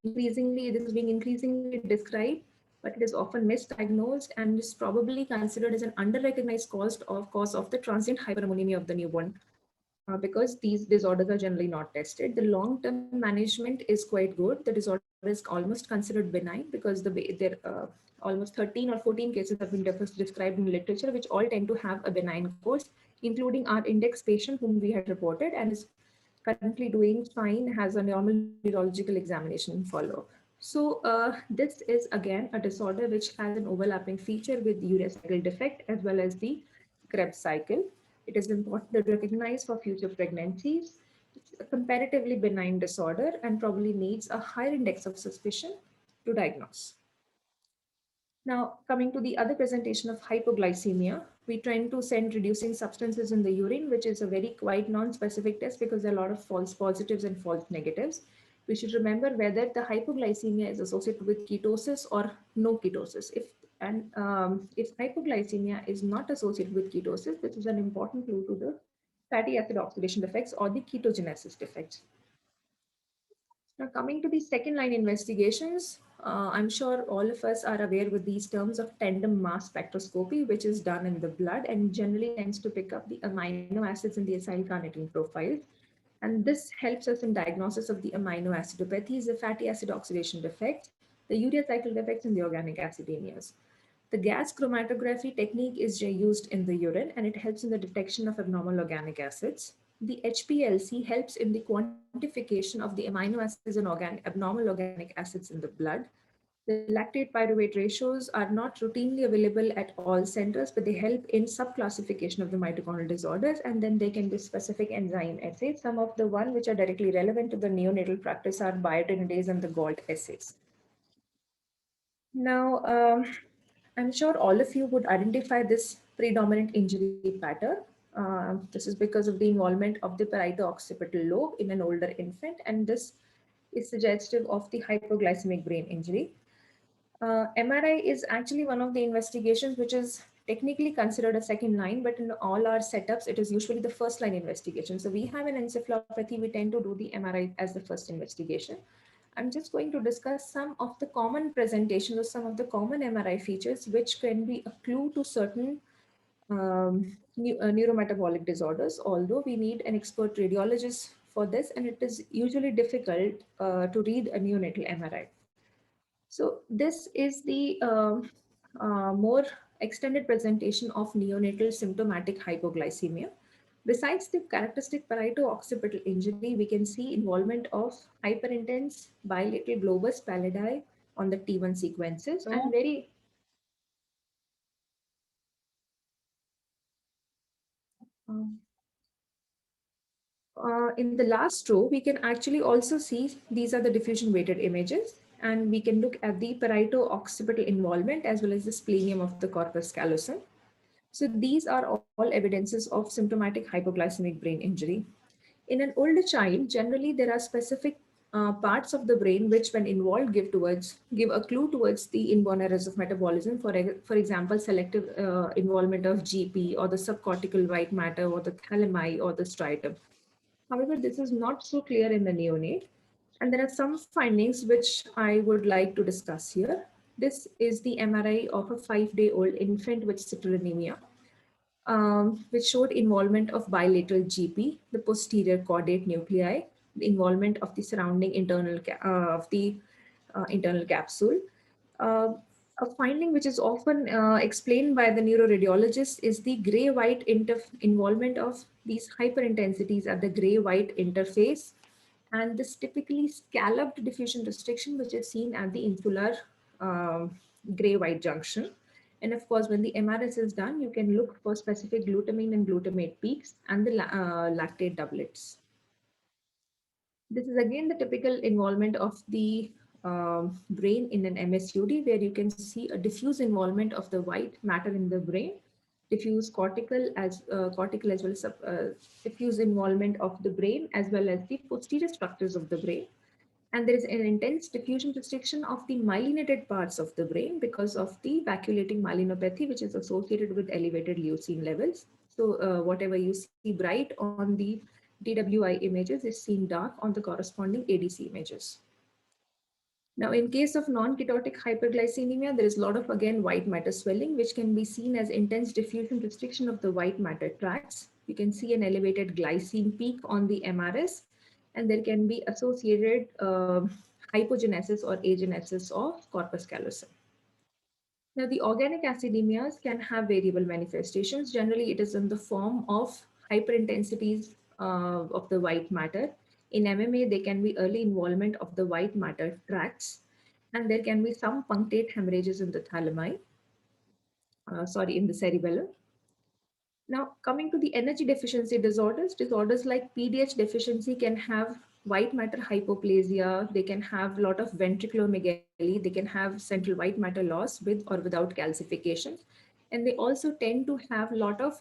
being increasingly described, but it is often misdiagnosed and is probably considered as an under-recognized cause of the transient hyperammonemia of the newborn. Because these disorders are generally not tested. The long-term management is quite good. The disorder is almost considered benign because almost 13 or 14 cases have been described in literature, which all tend to have a benign course, including our index patient whom we had reported and is currently doing fine, has a normal neurological examination follow-up. So this is again a disorder which has an overlapping feature with urea cycle defect as well as the Krebs cycle. It is important to recognize for future pregnancies. It's a comparatively benign disorder and probably needs a higher index of suspicion to diagnose. Now, coming to the other presentation of hypoglycemia, we tend to send reducing substances in the urine, which is a very quite non-specific test because there are a lot of false positives and false negatives. We should remember whether the hypoglycemia is associated with ketosis or no ketosis. If hypoglycemia is not associated with ketosis, this is an important clue to the fatty acid oxidation defects or the ketogenesis defects. Now, coming to the second line investigations, I'm sure all of us are aware with these terms of tandem mass spectroscopy, which is done in the blood and generally tends to pick up the amino acids in the acyl carnitine profiles. And this helps us in diagnosis of the amino acidopathies, the fatty acid oxidation defects, the urea cycle defects, and the organic acidemias. The gas chromatography technique is used in the urine and it helps in the detection of abnormal organic acids. The HPLC helps in the quantification of the amino acids and abnormal organic acids in the blood. The lactate pyruvate ratios are not routinely available at all centers, but they help in subclassification of the mitochondrial disorders, and then they can be specific enzyme assays. Some of the ones which are directly relevant to the neonatal practice are biotinidase and the GALT assays. Now, I'm sure all of you would identify this predominant injury pattern. This is because of the involvement of the parieto-occipital lobe in an older infant, and this is suggestive of the hypoglycemic brain injury. MRI is actually one of the investigations which is technically considered a second line, but in all our setups, it is usually the first line investigation. So we have an encephalopathy, we tend to do the MRI as the first investigation. I'm just going to discuss some of the common presentations or some of the common MRI features which can be a clue to certain neurometabolic disorders, although we need an expert radiologist for this, and it is usually difficult to read a neonatal MRI. So this is the more extended presentation of neonatal symptomatic hypoglycemia. Besides the characteristic parieto-occipital injury, we can see involvement of hyperintense bilateral globus pallidi on the T1 sequences and very in the last row, we can actually also see these are the diffusion weighted images, and we can look at the parieto-occipital involvement as well as the splenium of the corpus callosum. So these are all evidences of symptomatic hypoglycemic brain injury. In an older child, generally there are specific parts of the brain which, when involved, give a clue towards the inborn errors of metabolism. For example, selective involvement of GP or the subcortical white matter or the thalami or the striatum. However, this is not so clear in the neonate, and there are some findings which I would like to discuss here. This is the MRI of a 5-day-old infant with citrullinemia, which showed involvement of bilateral GP, the posterior caudate nuclei, the involvement of the surrounding internal capsule. Uh, a finding which is often explained by the neuroradiologist is the gray-white involvement of these hyperintensities at the gray-white interface, and this typically scalloped diffusion restriction, which is seen at the insular gray-white junction. And of course, when the MRS is done, you can look for specific glutamine and glutamate peaks and the lactate doublets. This is again the typical involvement of the brain in an MSUD, where you can see a diffuse involvement of the white matter in the brain, diffuse cortical as well as diffuse involvement of the brain as well as the posterior structures of the brain. And there is an intense diffusion restriction of the myelinated parts of the brain because of the vacuolating myelinopathy, which is associated with elevated leucine levels. So whatever you see bright on the DWI images is seen dark on the corresponding ADC images. Now, in case of non-ketotic hyperglycemia, there is a lot of, again, white matter swelling, which can be seen as intense diffusion restriction of the white matter tracts. You can see an elevated glycine peak on the MRS, and there can be associated hypogenesis or agenesis of corpus callosum. Now, the organic acidemias can have variable manifestations. Generally, it is in the form of hyperintensities of the white matter. In MMA, there can be early involvement of the white matter tracts, and there can be some punctate hemorrhages in the thalami, in the cerebellum. Now, coming to the energy deficiency disorders, disorders like PDH deficiency can have white matter hypoplasia. They can have a lot of ventriculomegaly. They can have central white matter loss with or without calcifications. And they also tend to have a lot of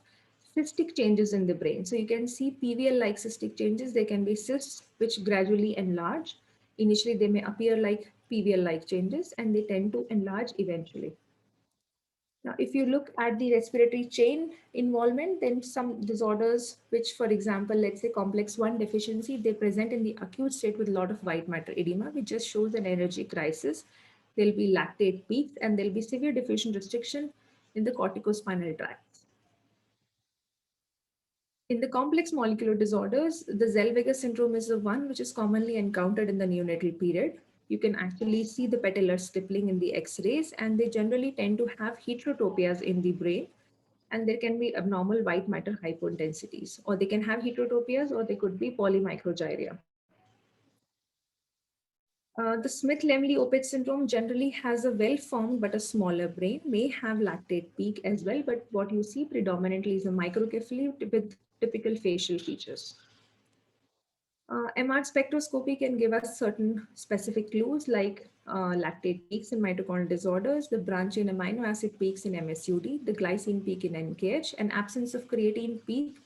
cystic changes in the brain. So you can see PVL-like cystic changes. They can be cysts which gradually enlarge. Initially, they may appear like PVL-like changes, and they tend to enlarge eventually. Now, if you look at the respiratory chain involvement, then some disorders, which, for example, let's say complex 1 deficiency, they present in the acute state with a lot of white matter edema, which just shows an energy crisis. There'll be lactate peaks, and there'll be severe diffusion restriction in the corticospinal tract. In the complex molecular disorders, the Zellweger syndrome is the one which is commonly encountered in the neonatal period. You can actually see the patellar stippling in the X-rays, and they generally tend to have heterotopias in the brain, and there can be abnormal white matter hypointensities, or they can have heterotopias, or they could be polymicrogyria. The Smith-Lemli-Opitz syndrome generally has a well-formed but a smaller brain, may have lactate peak as well, but what you see predominantly is a microcephaly with typical facial features. MR spectroscopy can give us certain specific clues like lactate peaks in mitochondrial disorders, the branch in amino acid peaks in MSUD, the glycine peak in NKH, and absence of creatine peak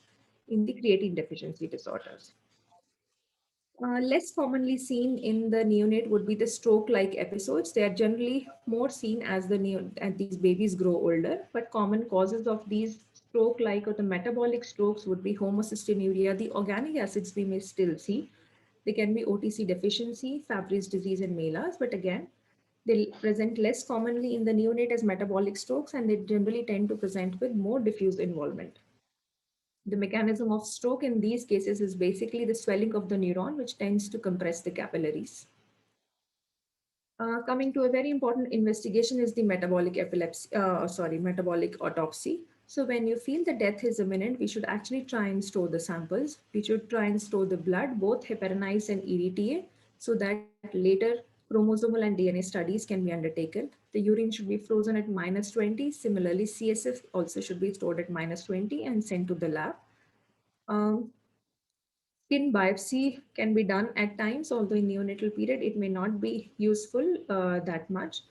in the creatine deficiency disorders. Less commonly seen in the neonate would be the stroke-like episodes. They are generally more seen as these babies grow older, but common causes of these stroke-like or the metabolic strokes would be homocystinuria. The organic acids we may still see. They can be OTC deficiency, Fabry's disease, and MELAS, but again, they present less commonly in the neonate as metabolic strokes, and they generally tend to present with more diffuse involvement. The mechanism of stroke in these cases is basically the swelling of the neuron, which tends to compress the capillaries. Coming to a very important investigation is the metabolic autopsy. So when you feel the death is imminent, we should actually try and store the samples. We should try and store the blood, both heparinase and EDTA, so that later chromosomal and DNA studies can be undertaken. The urine should be frozen at -20. Similarly, CSF also should be stored at -20 and sent to the lab. Um, Skin biopsy can be done at times, although in neonatal period, it may not be useful that much.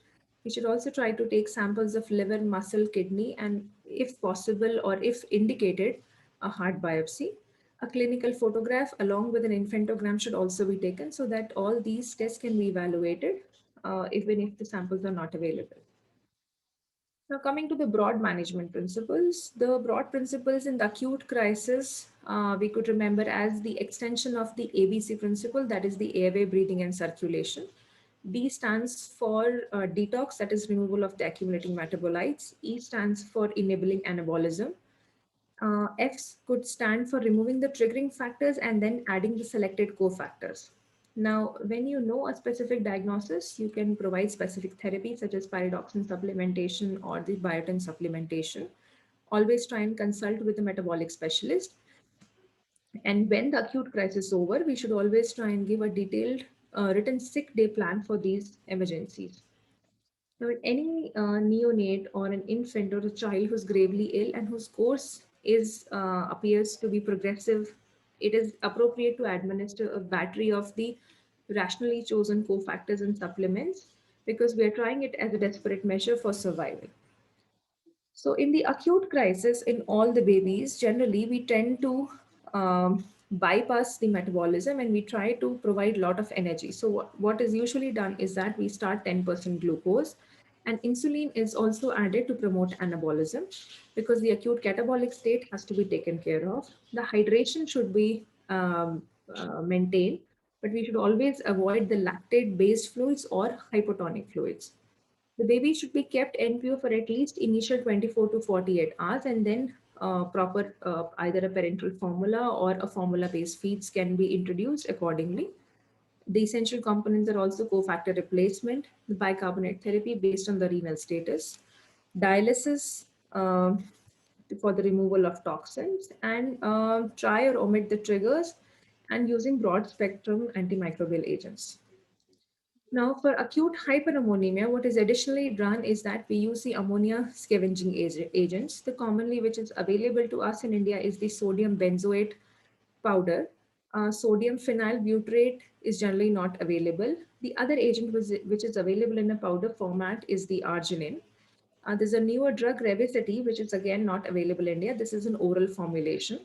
We should also try to take samples of liver, muscle, kidney, and if possible or if indicated, a heart biopsy. A clinical photograph along with an infantogram should also be taken so that all these tests can be evaluated even if the samples are not available. Now, coming to the broad management principles, the broad principles in the acute crisis, we could remember as the extension of the ABC principle, that is the airway, breathing, and circulation. D stands for detox, that is removal of the accumulating metabolites. E stands for enabling anabolism. F could stand for removing the triggering factors and then adding the selected cofactors. Now, when you know a specific diagnosis, you can provide specific therapy such as pyridoxine supplementation or the biotin supplementation. Always try and consult with a metabolic specialist. And when the acute crisis is over, we should always try and give a detailed written sick day plan for these emergencies. Now, in any neonate or an infant or a child who's gravely ill and whose course is appears to be progressive, it is appropriate to administer a battery of the rationally chosen cofactors and supplements because we are trying it as a desperate measure for survival. So, in the acute crisis in all the babies, generally we tend to bypass the metabolism and we try to provide a lot of energy. So, what is usually done is that we start 10% glucose, and insulin is also added to promote anabolism because the acute catabolic state has to be taken care of. The hydration should be maintained, but we should always avoid the lactate based fluids or hypotonic fluids. The baby should be kept NPO for at least initial 24 to 48 hours and then proper either a parenteral formula or a formula based feeds can be introduced accordingly. The essential components are also cofactor replacement, the bicarbonate therapy based on the renal status, dialysis for the removal of toxins, and try or omit the triggers and using broad spectrum antimicrobial agents. Now, for acute hyperammonemia, what is additionally done is that we use the ammonia scavenging agents. The commonly which is available to us in India is the sodium benzoate powder. Sodium phenyl butyrate is generally not available. The other agent which is available in a powder format is the arginine. There's a newer drug, Revicity, which is again not available in India. This is an oral formulation.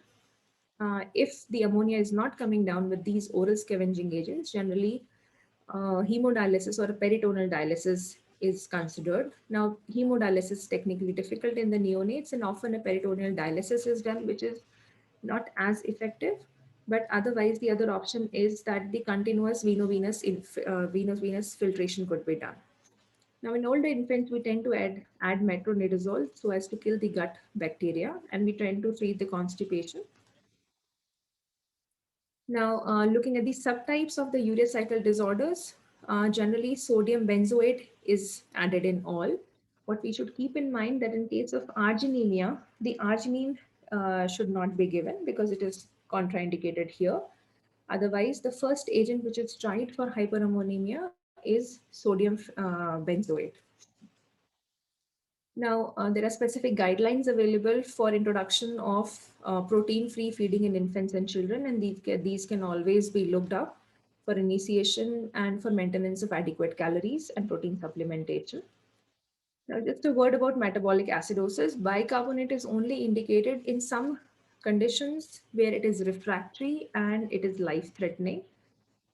If the ammonia is not coming down with these oral scavenging agents, generally hemodialysis or a peritoneal dialysis is considered. Now, hemodialysis is technically difficult in the neonates, and often a peritoneal dialysis is done, which is not as effective. But otherwise, the other option is that the continuous venous filtration could be done. Now, in older infants, we tend to add metronidazole so as to kill the gut bacteria, and we tend to treat the constipation. Now, looking at the subtypes of the urea cycle disorders, generally sodium benzoate is added in all. What we should keep in mind that in case of arginemia, the arginine should not be given because it is contraindicated here. Otherwise, the first agent which is tried for hyperammonemia is sodium benzoate. Now, there are specific guidelines available for introduction of protein-free feeding in infants and children, and these can always be looked up for initiation and for maintenance of adequate calories and protein supplementation. Now, just a word about metabolic acidosis. Bicarbonate is only indicated in some conditions where it is refractory and it is life-threatening.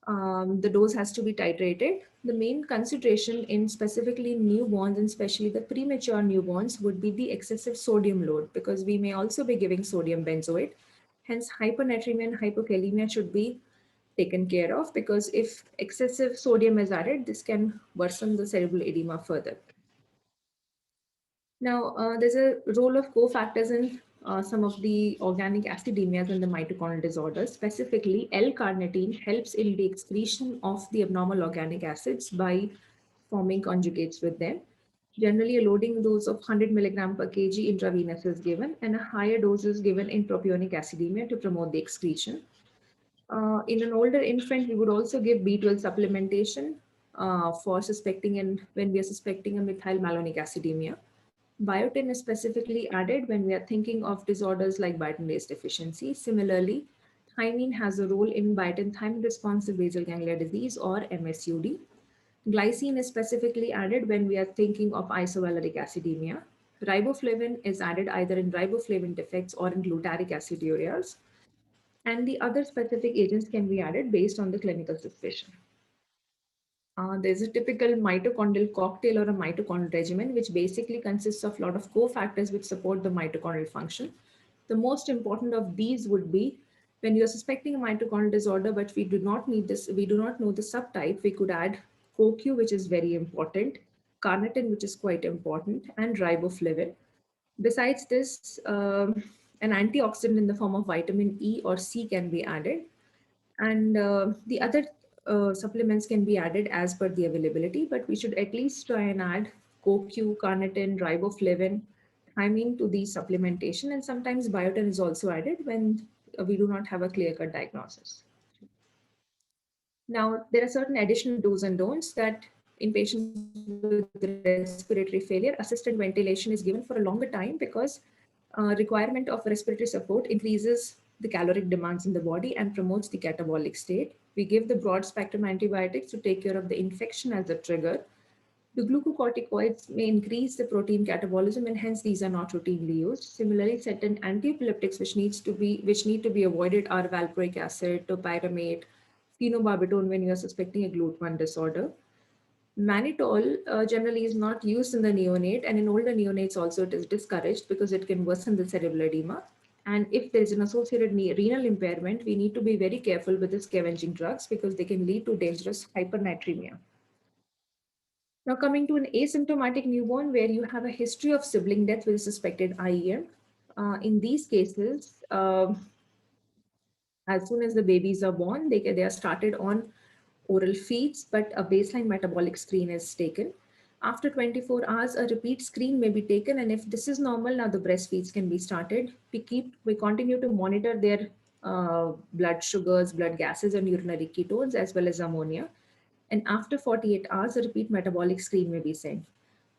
The dose has to be titrated. The main consideration in specifically newborns and especially the premature newborns would be the excessive sodium load because we may also be giving sodium benzoate. Hence, hyponatremia and hypokalemia should be taken care of because if excessive sodium is added, this can worsen the cerebral edema further. Now, there's a role of cofactors in some of the organic acidemias and the mitochondrial disorders. Specifically, L-carnitine helps in the excretion of the abnormal organic acids by forming conjugates with them. Generally, a loading dose of 100 milligram per kg intravenous is given, and a higher dose is given in propionic acidemia to promote the excretion. In an older infant, we would also give B12 supplementation for suspecting and when we are suspecting a methyl malonic acidemia. Biotin is specifically added when we are thinking of disorders like biotin-based deficiency. Similarly, thymine has a role in biotin-thymine responsive basal ganglia disease or MSUD. Glycine is specifically added when we are thinking of isovaleric acidemia. Riboflavin is added either in riboflavin defects or in glutaric acidurias. And the other specific agents can be added based on the clinical suspicion. There's a typical mitochondrial cocktail or a mitochondrial regimen, which basically consists of a lot of cofactors which support the mitochondrial function. The most important of these would be when you're suspecting a mitochondrial disorder, but we do not know the subtype, we could add CoQ, which is very important, carnitine, which is quite important, and riboflavin. Besides this, an antioxidant in the form of vitamin E or C can be added, and the other supplements can be added as per the availability, but we should at least try and add CoQ, carnitine, riboflavin, thiamine to the supplementation, and sometimes biotin is also added when we do not have a clear-cut diagnosis. Now, there are certain additional do's and don'ts that in patients with respiratory failure, assisted ventilation is given for a longer time because requirement of respiratory support increases the caloric demands in the body and promotes the catabolic state. We give the broad spectrum antibiotics to take care of the infection as a trigger. The glucocorticoids may increase the protein catabolism, and hence these are not routinely used. Similarly, certain antiepileptics which need to be avoided are valproic acid, topiramate, phenobarbital when you are suspecting a GLUT1 disorder. Mannitol generally is not used in the neonate, and in older neonates also it is discouraged because it can worsen the cerebral edema. And if there is an associated renal impairment, we need to be very careful with the scavenging drugs because they can lead to dangerous hypernatremia. Now, coming to an asymptomatic newborn where you have a history of sibling death with suspected IEM, in these cases, as soon as the babies are born, they are started on oral feeds, but a baseline metabolic screen is taken. After 24 hours, a repeat screen may be taken, and if this is normal, now the breastfeeds can be started. We continue to monitor their blood sugars, blood gases, and urinary ketones, as well as ammonia. And after 48 hours, a repeat metabolic screen may be sent.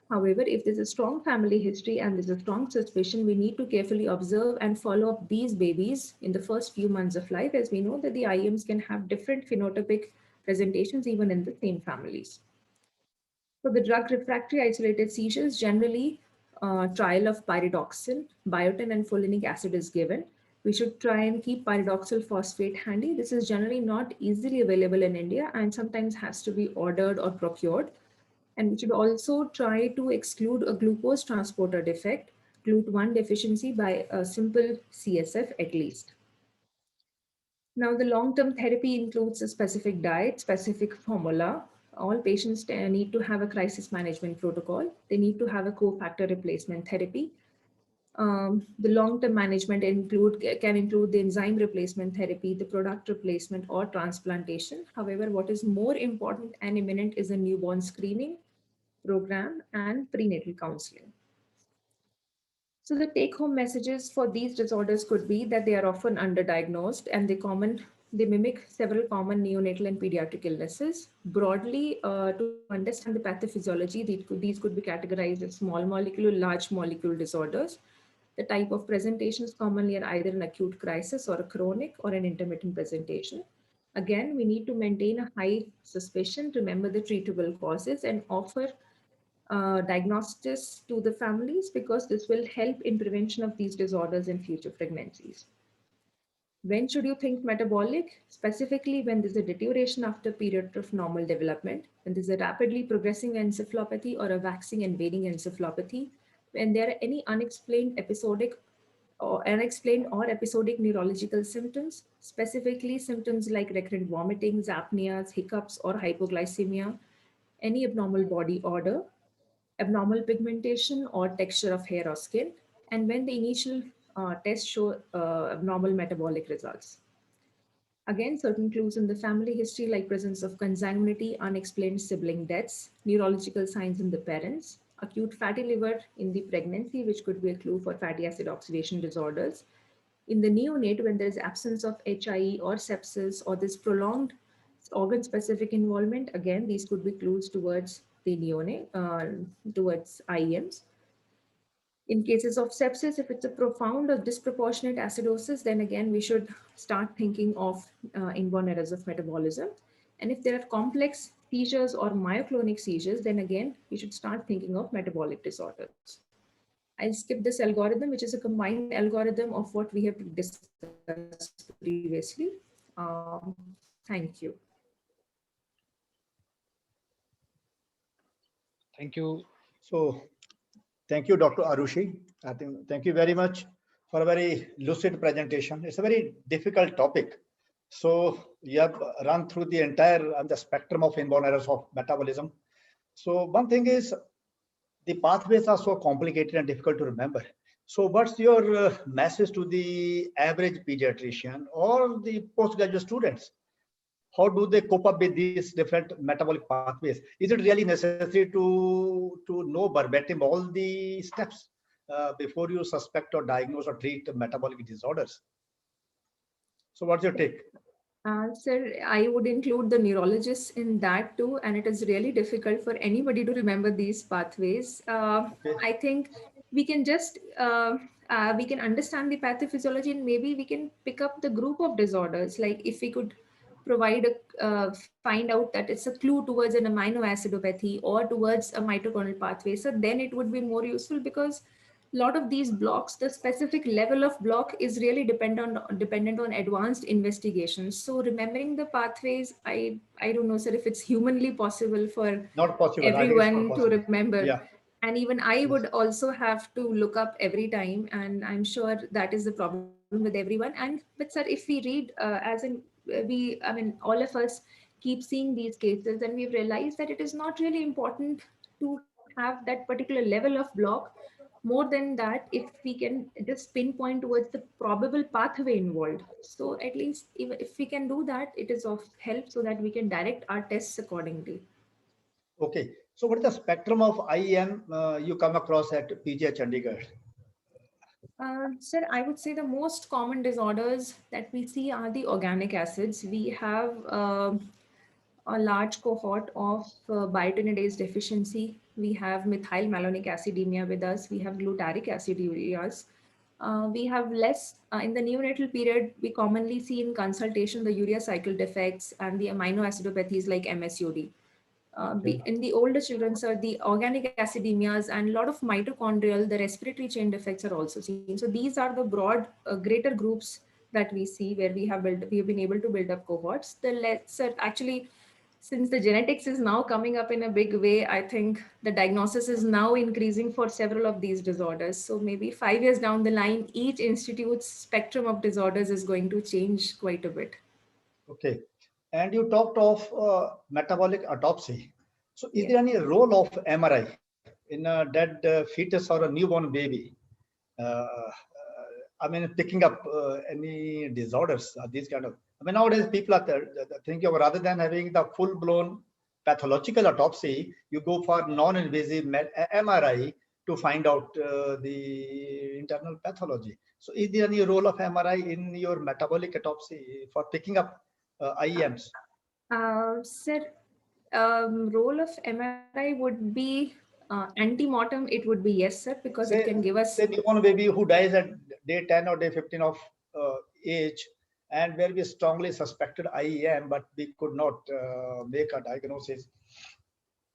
However, if there's a strong family history and there's a strong suspicion, we need to carefully observe and follow up these babies in the first few months of life, as we know that the IEMs can have different phenotypic presentations even in the same families. For the drug refractory isolated seizures, generally trial of pyridoxine, biotin, and folinic acid is given. We should try and keep pyridoxal phosphate handy. This is generally not easily available in India and sometimes has to be ordered or procured. And we should also try to exclude a glucose transporter defect, GLUT1 deficiency by a simple CSF at least. Now, the long-term therapy includes a specific diet, specific formula. All patients need to have a crisis management protocol. They need to have a cofactor replacement therapy. The long-term management can include the enzyme replacement therapy, the product replacement, or transplantation. However, what is more important and imminent is a newborn screening program and prenatal counseling. So the take-home messages for these disorders could be that they are often underdiagnosed and they mimic several common neonatal and pediatric illnesses. Broadly, to understand the pathophysiology, these could be categorized as small molecule, large molecule disorders. The type of presentations commonly are either an acute crisis or a chronic or an intermittent presentation. Again, we need to maintain a high suspicion, remember the treatable causes, and offer diagnostics to the families because this will help in prevention of these disorders in future pregnancies. When should you think metabolic? Specifically, when there's a deterioration after a period of normal development, when there's a rapidly progressing encephalopathy or a waxing and waning encephalopathy, when there are any unexplained or episodic neurological symptoms, specifically symptoms like recurrent vomitings, apneas, hiccups, or hypoglycemia, any abnormal body odor, abnormal pigmentation or texture of hair or skin, and when the initial tests show abnormal metabolic results. Again, certain clues in the family history like presence of consanguinity, unexplained sibling deaths, neurological signs in the parents, acute fatty liver in the pregnancy, which could be a clue for fatty acid oxidation disorders. In the neonate, when there is absence of HIE or sepsis or this prolonged organ-specific involvement, again, these could be clues towards the neonate, towards IEMs. In cases of sepsis, if it's a profound or disproportionate acidosis, then again, we should start thinking of inborn errors of metabolism. And if there are complex seizures or myoclonic seizures, then again, we should start thinking of metabolic disorders. I'll skip this algorithm, which is a combined algorithm of what we have discussed today. previously. Thank you. Thank you. So thank you, Dr. Arushi. I think thank you very much for a very lucid presentation. It's a very difficult topic. So you have run through the entire the spectrum of inborn errors of metabolism. So one thing is the pathways are so complicated and difficult to remember. So what's your message to the average pediatrician or the postgraduate students? How do they cope up with these different metabolic pathways? Is it really necessary to know verbatim all the steps before you suspect or diagnose or treat metabolic disorders? So what's your take? Sir, I would include the neurologists in that too, and it is really difficult for anybody to remember these pathways. Okay. I think we can just we can understand the pathophysiology, and maybe we can pick up the group of disorders. Like if we could provide a find out that it's a clue towards an amino acidopathy or towards a mitochondrial pathway, so then it would be more useful because lot of these blocks, the specific level of block is really dependent on advanced investigations. So remembering the pathways, I don't know, sir, if it's humanly possible for Not possible. I think it's not everyone to possible. remember. Yeah. And even I Yes. would also have to look up every time, and I'm sure that is the problem with everyone. And but sir, if we read as in I mean, all of us keep seeing these cases, and we've realized that it is not really important to have that particular level of block. More than that, if we can just pinpoint towards the probable pathway involved, so at least if we can do that, it is of help so that we can direct our tests accordingly. Okay. So what is the spectrum of IEM you come across at PGI Chandigarh? Sir, I would say the most common disorders that we see are the organic acids. We have a large cohort of biotinidase deficiency. We have methyl malonic acidemia with us. We have glutaric acidureas. We have less in the neonatal period. We commonly see in consultation the urea cycle defects and the amino acidopathies like MSUD. Okay. In the older children, sir, the organic acidemias and a lot of mitochondrial, the respiratory chain defects are also seen. So these are the broad, greater groups that we see where we have been able to build up cohorts. The lesser, actually, since the genetics is now coming up in a big way, I think the diagnosis is now increasing for several of these disorders. So maybe 5 years down the line, each institute's spectrum of disorders is going to change quite a bit. Okay. And you talked of metabolic autopsy. So is Yes. there any role of MRI in a dead fetus or a newborn baby? I mean, picking up any disorders, these kind of. I mean, nowadays people are thinking of rather than having the full-blown pathological autopsy, you go for non-invasive MRI to find out the internal pathology. So, is there any role of MRI in your metabolic autopsy for picking up IEMs? Sir, role of MRI would be anti-mortem. It would be yes, sir, because it Say, can give us. say newborn baby who dies at day 10 or day 15 of age, and where we strongly suspected IEM, but we could not make a diagnosis.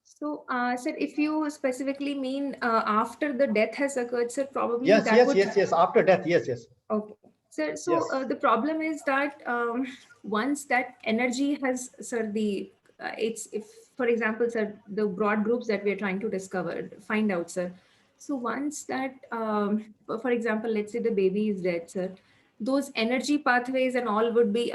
So, sir, if you specifically mean after the death has occurred, sir, probably Yes, that yes, would. yes, yes. After death, yes, yes, Okay. So yes. the problem is that once that energy has, sir, it's if, for example, sir, the broad groups that we are trying to discover, find out, sir. So once that, for example, let's say the baby is dead, sir, those energy pathways and all would be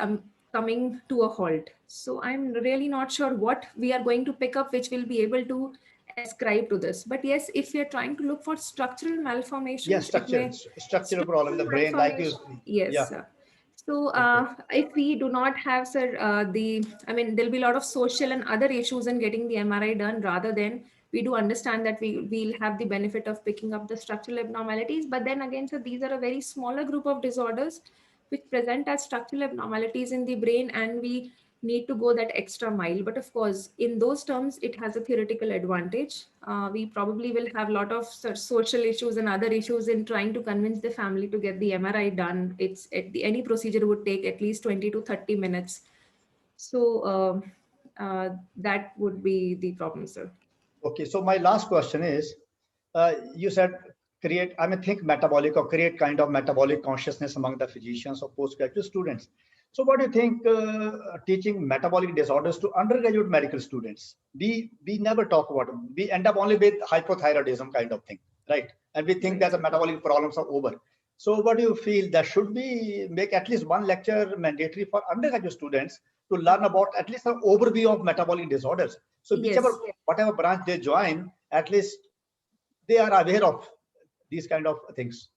coming to a halt. So I'm really not sure what we are going to pick up, which will be able to ascribe to this. But yes, if we are trying to look for structural Yes, malformations, it structure, may structural problem in the structural brain, like you. malformation, yes, Yeah. sir. So Okay. if we do not have, sir, I mean, there'll be a lot of social and other issues in getting the MRI done. Rather than we do understand that we'll have the benefit of picking up the structural abnormalities, but then again, so these are a very smaller group of disorders which present as structural abnormalities in the brain, and we need to go that extra mile. But of course, in those terms, it has a theoretical advantage. We probably will have a lot of social issues and other issues in trying to convince the family to get the MRI done. Any procedure would take at least 20 to 30 minutes. So that would be the problem, sir. Okay. So my last question is, you said create, I mean, think metabolic or create kind of metabolic consciousness among the physicians or postgraduate students. So what do you think teaching metabolic disorders to undergraduate medical students? We never talk about them. We end up only with hypothyroidism kind of thing, right? And we think Right. that the metabolic problems are over. So what do you feel that should we make at least one lecture mandatory for undergraduate students to learn about at least an overview of metabolic disorders? So Yes. whatever branch they join, at least they are aware of these kind of things.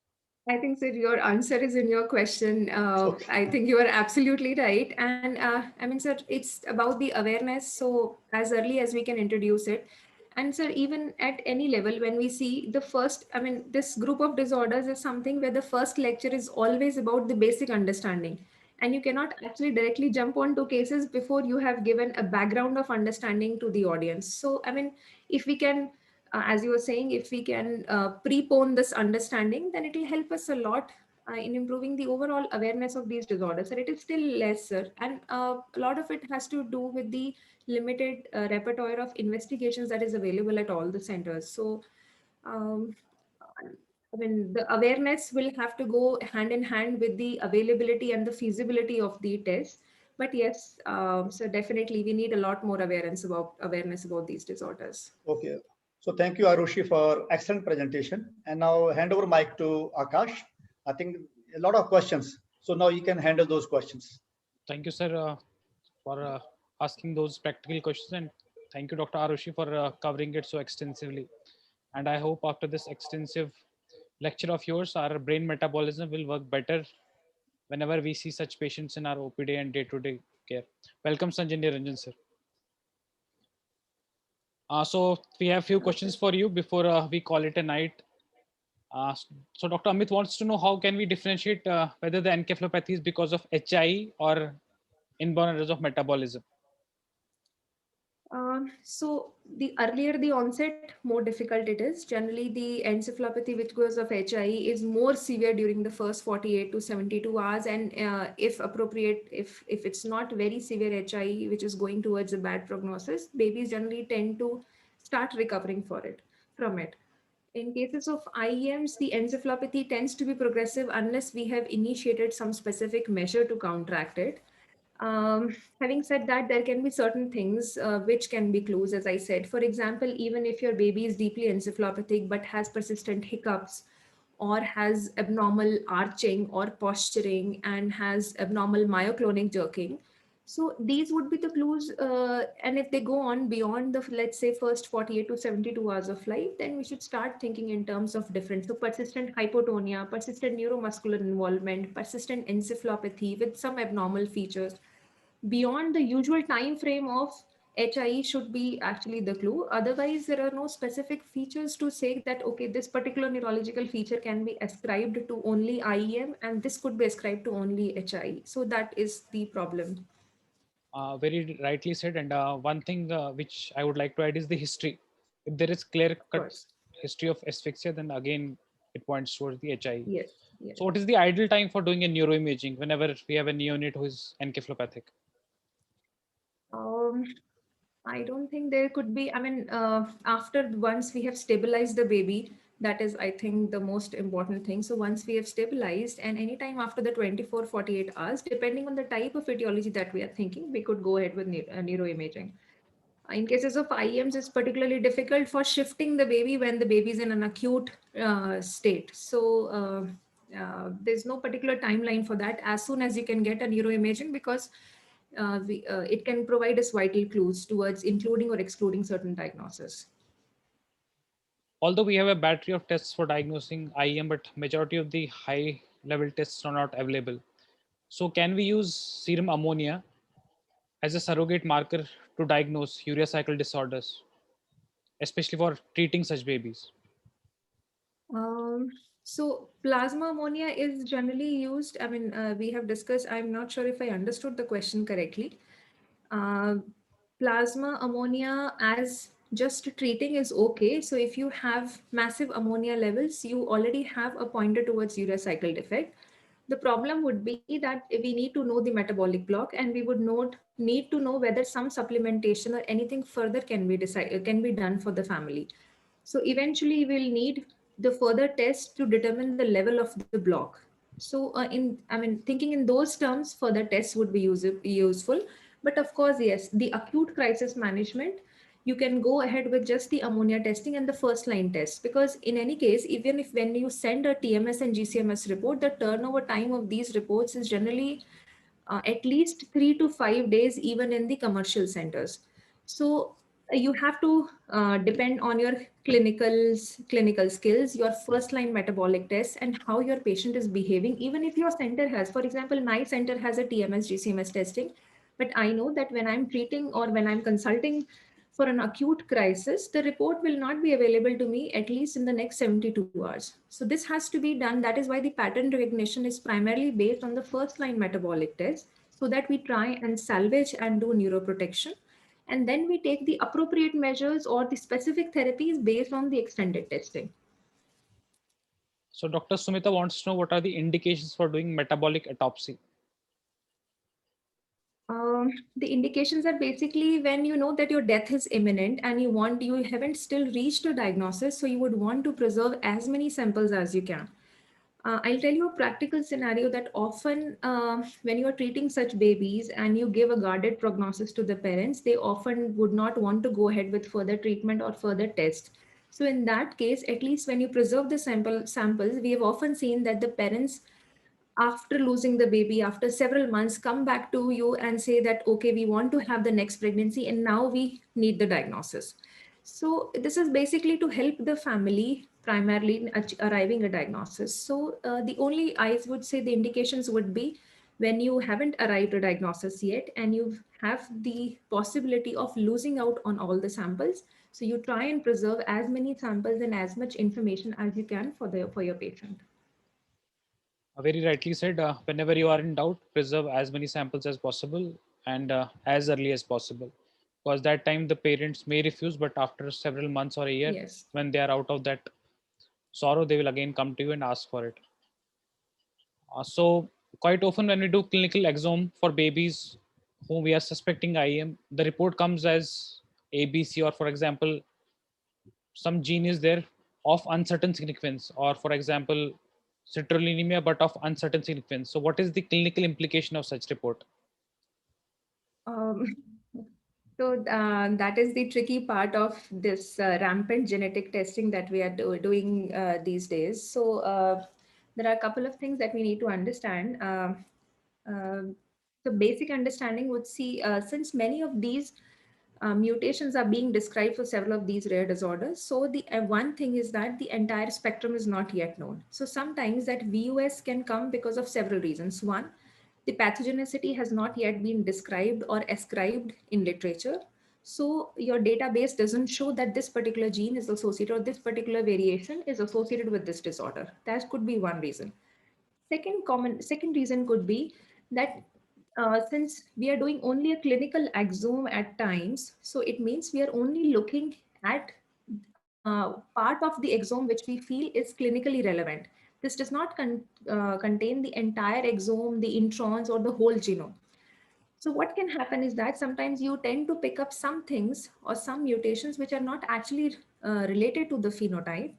I think, sir, your answer is in your question. Okay. I think you are absolutely right. And I mean, sir, it's about the awareness. So, as early as we can introduce it. And, sir, even at any level, when we see the first, I mean, this group of disorders is something where the first lecture is always about the basic understanding. And you cannot actually directly jump onto cases before you have given a background of understanding to the audience. So, I mean, if we can as you were saying, if we can prepone this understanding, then it will help us a lot in improving the overall awareness of these disorders. And it is still lesser, and a lot of it has to do with the limited repertoire of investigations that is available at all the centers. So, um, I mean, the awareness will have to go hand in hand with the availability and the feasibility of the test. But yes, so definitely we need a lot more awareness about these disorders. Okay. So thank you, Arushi, for excellent presentation. And now hand over mic to Akash. I think a lot of questions. So now you can handle those questions. Thank you, sir, for asking those practical questions, and thank you, Dr. Arushi, for covering it so extensively. And I hope after this extensive lecture of yours, our brain metabolism will work better whenever we see such patients in our OPD and day-to-day care. Welcome, Sanjay Niranjan, sir. So we have few questions for you before we call it a night. So Dr. Amit wants to know how can we differentiate whether the encephalopathy is because of HI or inborn errors of metabolism. So the earlier the onset, more difficult it is. Generally, the encephalopathy which goes of HIE is more severe during the first 48 to 72 hours, and if appropriate, if it's not very severe HIE, which is going towards a bad prognosis, babies generally tend to start recovering from it. In cases of IEMs, the encephalopathy tends to be progressive unless we have initiated some specific measure to counteract it. Having said that, there can be certain things which can be clues, as I said. For example, even if your baby is deeply encephalopathic but has persistent hiccups or has abnormal arching or posturing and has abnormal myoclonic jerking, so these would be the clues. And if they go on beyond the, let's say, first 48 to 72 hours of life, then we should start thinking in terms of different. So persistent hypotonia, persistent neuromuscular involvement, persistent encephalopathy with some abnormal features beyond the usual time frame of HIE should be actually the clue. Otherwise, there are no specific features to say that, okay, this particular neurological feature can be ascribed to only IEM and this could be ascribed to only HIE. So that is the problem. Very rightly said. And one thing which I would like to add is the history. If there is clear Of cut course. history of asphyxia, then again it points towards the HIE. Yes. Yes. So, what is the ideal time for doing a neuroimaging whenever we have a neonate who is encephalopathic? Um, I don't think there could be, I mean, after once we have stabilized the baby, that is, I think, the most important thing. So once we have stabilized and anytime after the 24, 48 hours, depending on the type of etiology that we are thinking, we could go ahead with neuroimaging. In cases of IEMs, it's particularly difficult for shifting the baby when the baby is in an acute state. So there's no particular timeline for that. As soon as you can get a neuroimaging, because it can provide us vital clues towards including or excluding certain diagnoses. Although we have a battery of tests for diagnosing IEM, but majority of the high level tests are not available. So, can we use serum ammonia as a surrogate marker to diagnose urea cycle disorders, especially for treating such babies? Um, so plasma ammonia is generally used. I mean, we have discussed, I'm not sure if I understood the question correctly. Uh, Plasma ammonia as just treating is okay. So if you have massive ammonia levels, you already have a pointer towards urea cycle defect. The problem would be that we need to know the metabolic block, and we would need to know whether some supplementation or anything further can be done for the family. So eventually we'll need the further tests to determine the level of the block. So, thinking in those terms, further tests would be useful. But of course, yes, the acute crisis management, you can go ahead with just the ammonia testing and the first line test, because in any case, even if when you send a TMS and GCMS report, the turnover time of these reports is generally at least 3 to 5 days, even in the commercial centers. So you have to depend on your clinical skills, your first line metabolic tests, and how your patient is behaving. Even if your center has, for example, my center has a TMS GCMS testing, but I know that when I'm treating or when I'm consulting for an acute crisis, the report will not be available to me at least in the next 72 hours. So this has to be done. That is why the pattern recognition is primarily based on the first line metabolic test, so that we try and salvage and do neuroprotection. And then we take the appropriate measures or the specific therapies based on the extended testing. So Dr. Sumita wants to know what are the indications for doing metabolic autopsy. The indications are basically when you know that your death is imminent and you haven't still reached a diagnosis, so you would want to preserve as many samples as you can. I'll tell you a practical scenario that often, when you are treating such babies and you give a guarded prognosis to the parents, they often would not want to go ahead with further treatment or further tests. So in that case, at least when you preserve the samples, we have often seen that the parents, after losing the baby, after several months, come back to you and say that, okay, we want to have the next pregnancy and now we need the diagnosis. So this is basically to help the family primarily in arriving a diagnosis. So the only, I would say, the indications would be when you haven't arrived a diagnosis yet and you have the possibility of losing out on all the samples. So you try and preserve as many samples and as much information as you can for your patient. Very rightly said. Whenever you are in doubt, preserve as many samples as possible and as early as possible. Because that time the parents may refuse, but after several months or a year, Yes. when they are out of that sorrow, they will again come to you and ask for it. So quite often when we do clinical exome for babies whom we are suspecting IEM, the report comes as ABC, or for example, some gene is there of uncertain significance, or for example, citrullinemia but of uncertain significance. So what is the clinical implication of such report? Um, so that is the tricky part of this rampant genetic testing that we are doing these days. So there are a couple of things that we need to understand. The basic understanding would see, since many of these mutations are being described for several of these rare disorders. So the one thing is that the entire spectrum is not yet known. So sometimes that VUS can come because of several reasons. One, the pathogenicity has not yet been described or ascribed in literature. So your database doesn't show that this particular gene is associated or this particular variation is associated with this disorder. That could be one reason. Second reason could be that since we are doing only a clinical exome at times, so it means we are only looking at part of the exome which we feel is clinically relevant. This does not contain the entire exome, the introns, or the whole genome. So what can happen is that sometimes you tend to pick up some things or some mutations which are not actually related to the phenotype,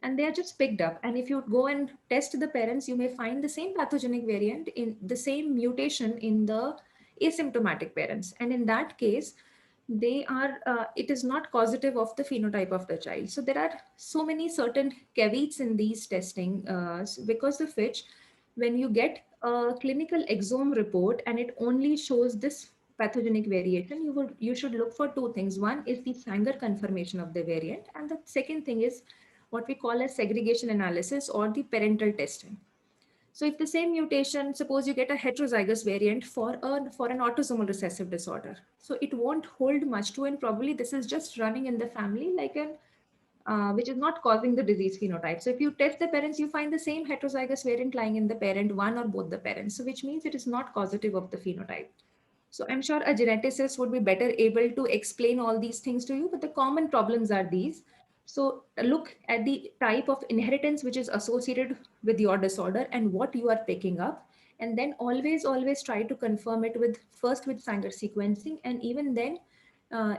and they are just picked up. And if you go and test the parents, you may find the same pathogenic variant in the same mutation in the asymptomatic parents. And in that case, they are it is not causative of the phenotype of the child. So there are so many certain caveats in these testing, because of which when you get a clinical exome report and it only shows this pathogenic variation, you should look for two things. One is the Sanger confirmation of the variant, and the second thing is what we call as segregation analysis or the parental testing. So if the same mutation, suppose you get a heterozygous variant for an autosomal recessive disorder, so it won't hold much to, and probably this is just running in the family like an which is not causing the disease phenotype. So if you test the parents, you find the same heterozygous variant lying in the parent, one or both the parents, so which means it is not causative of the phenotype. So I'm sure a geneticist would be better able to explain all these things to you, but the common problems are these. So look at the type of inheritance which is associated with your disorder and what you are picking up. And then always try to confirm it first with Sanger sequencing, and even then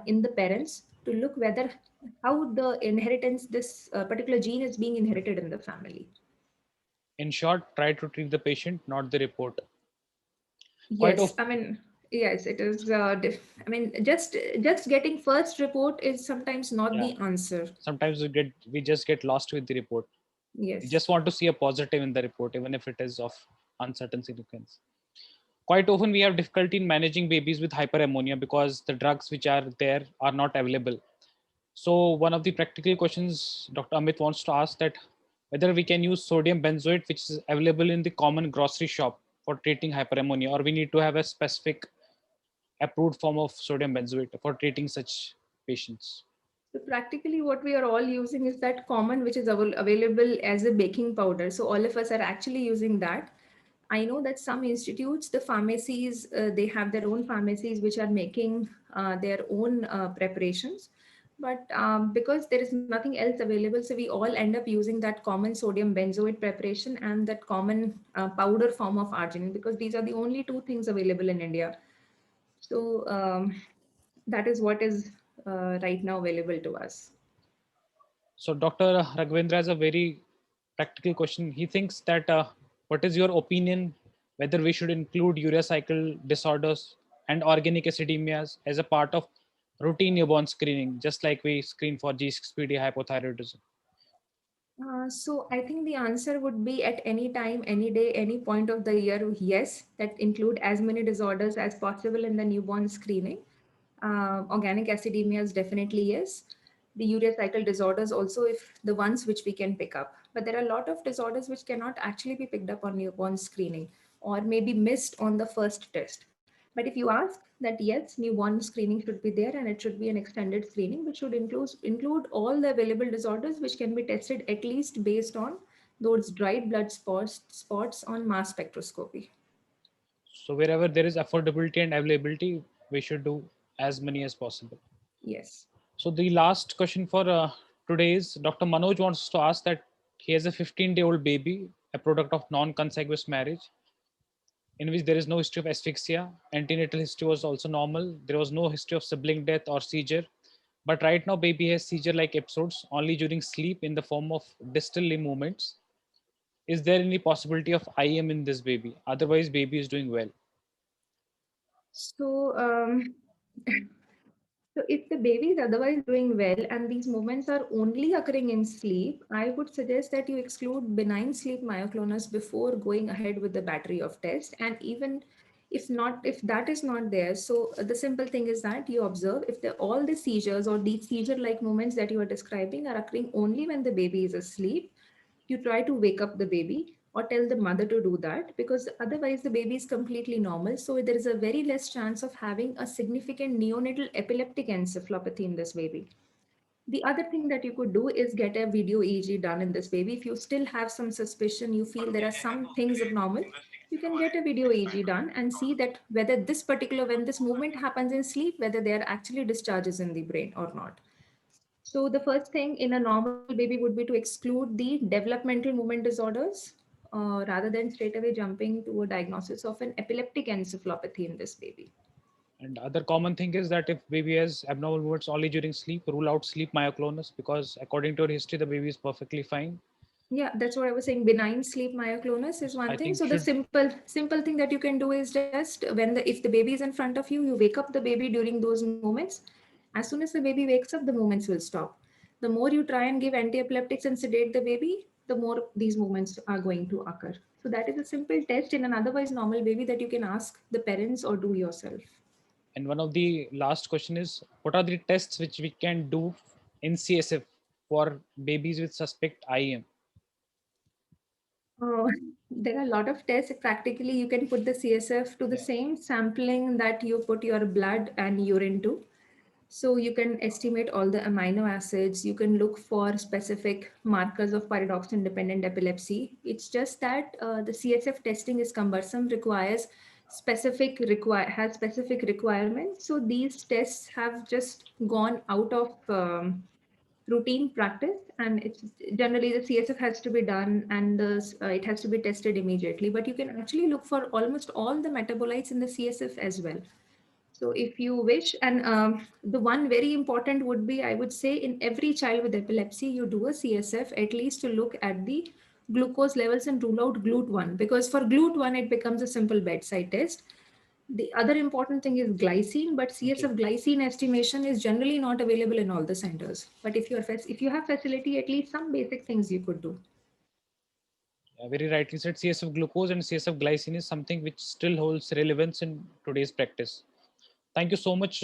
in the parents, to look whether how the inheritance, this particular gene is being inherited in the family. In short, try to treat the patient, not the report. Quite Yes, often, I mean, yes, it is. I mean, just getting first report is sometimes not yeah. the answer. Sometimes we just get lost with the report. We Yes. just want to see a positive in the report, even if it is of uncertain significance. Quite often, we have difficulty in managing babies with hyperammonia because the drugs which are there are not available. So, one of the practical questions Dr. Amit wants to ask that whether we can use sodium benzoate, which is available in the common grocery shop for treating hyperammonia, or we need to have a specific approved form of sodium benzoate for treating such patients. So practically what we are all using is that common, which is available as a baking powder. So all of us are actually using that. I know that some institutes, the pharmacies, they have their own pharmacies which are making their own preparations. But because there is nothing else available, so we all end up using that common sodium benzoate preparation and that common powder form of arginine, because these are the only two things available in India. So that is what is right now available to us. So Dr. Raghavendra has a very practical question. He thinks that what is your opinion whether we should include urea cycle disorders and organic acidemias as a part of routine newborn screening, just like we screen for G6PD hypothyroidism? So I think the answer would be at any time, any day, any point of the year, yes, that include as many disorders as possible in the newborn screening. Organic acidemias, definitely yes. The urea cycle disorders also, if the ones which we can pick up. But there are a lot of disorders which cannot actually be picked up on newborn screening or maybe missed on the first test. But if you ask that, yes, newborn screening should be there and it should be an extended screening, which should include all the available disorders which can be tested at least based on those dried blood spots on mass spectroscopy. So wherever there is affordability and availability, we should do as many as possible. Yes. So the last question for today is Dr. Manoj wants to ask that he has a 15-day-old baby, a product of non-consanguineous marriage, in which there is no history of asphyxia. Antenatal history was also normal. There was no history of sibling death or seizure. But right now, baby has seizure-like episodes only during sleep in the form of distal limb movements. Is there any possibility of IM in this baby? Otherwise, baby is doing well. So, so if the baby is otherwise doing well and these movements are only occurring in sleep, I would suggest that you exclude benign sleep myoclonus before going ahead with the battery of tests. And even if not, if that is not there, so the simple thing is that you observe if all the seizures or these seizure-like movements that you are describing are occurring only when the baby is asleep, you try to wake up the baby or tell the mother to do that, because otherwise the baby is completely normal. So there is a very less chance of having a significant neonatal epileptic encephalopathy in this baby. The other thing that you could do is get a video EEG done in this baby. If you still have some suspicion, you feel there are some things abnormal, you can get a video EEG done and see that whether this particular, when this movement happens in sleep, whether there are actually discharges in the brain or not. So the first thing in a normal baby would be to exclude the developmental movement disorders rather than straight away jumping to a diagnosis of an epileptic encephalopathy in this baby. And other common thing is that if baby has abnormal movements only during sleep, rule out sleep myoclonus because according to your history, the baby is perfectly fine. Yeah, that's what I was saying. Benign sleep myoclonus is one I thing. think So the should simple thing that you can do is just when if the baby is in front of you, you wake up the baby during those moments. As soon as the baby wakes up, the movements will stop. The more you try and give anti-epileptics and sedate the baby, the more these movements are going to occur. So that is a simple test in an otherwise normal baby that you can ask the parents or do yourself. And one of the last question is, what are the tests which we can do in CSF for babies with suspect IM? Uh, there are a lot of tests. Practically, you can put the CSF to the Yeah. same sampling that you put your blood and urine to. So you can estimate all the amino acids. You can look for specific markers of pyridoxine-dependent epilepsy. It's just that the CSF testing is cumbersome, requires has specific requirements. So these tests have just gone out of routine practice, and it's generally the CSF has to be done and it has to be tested immediately. But you can actually look for almost all the metabolites in the CSF as well. So if you wish, and the one very important would be, I would say, in every child with epilepsy, you do a CSF at least to look at the glucose levels and rule out GLUT1, because for GLUT1 it becomes a simple bedside test. The other important thing is glycine, but CSF glycine estimation is generally not available in all the centers. But if you have facility, at least some basic things you could do. Very rightly said. CSF glucose and CSF glycine is something which still holds relevance in today's practice. Thank you so much,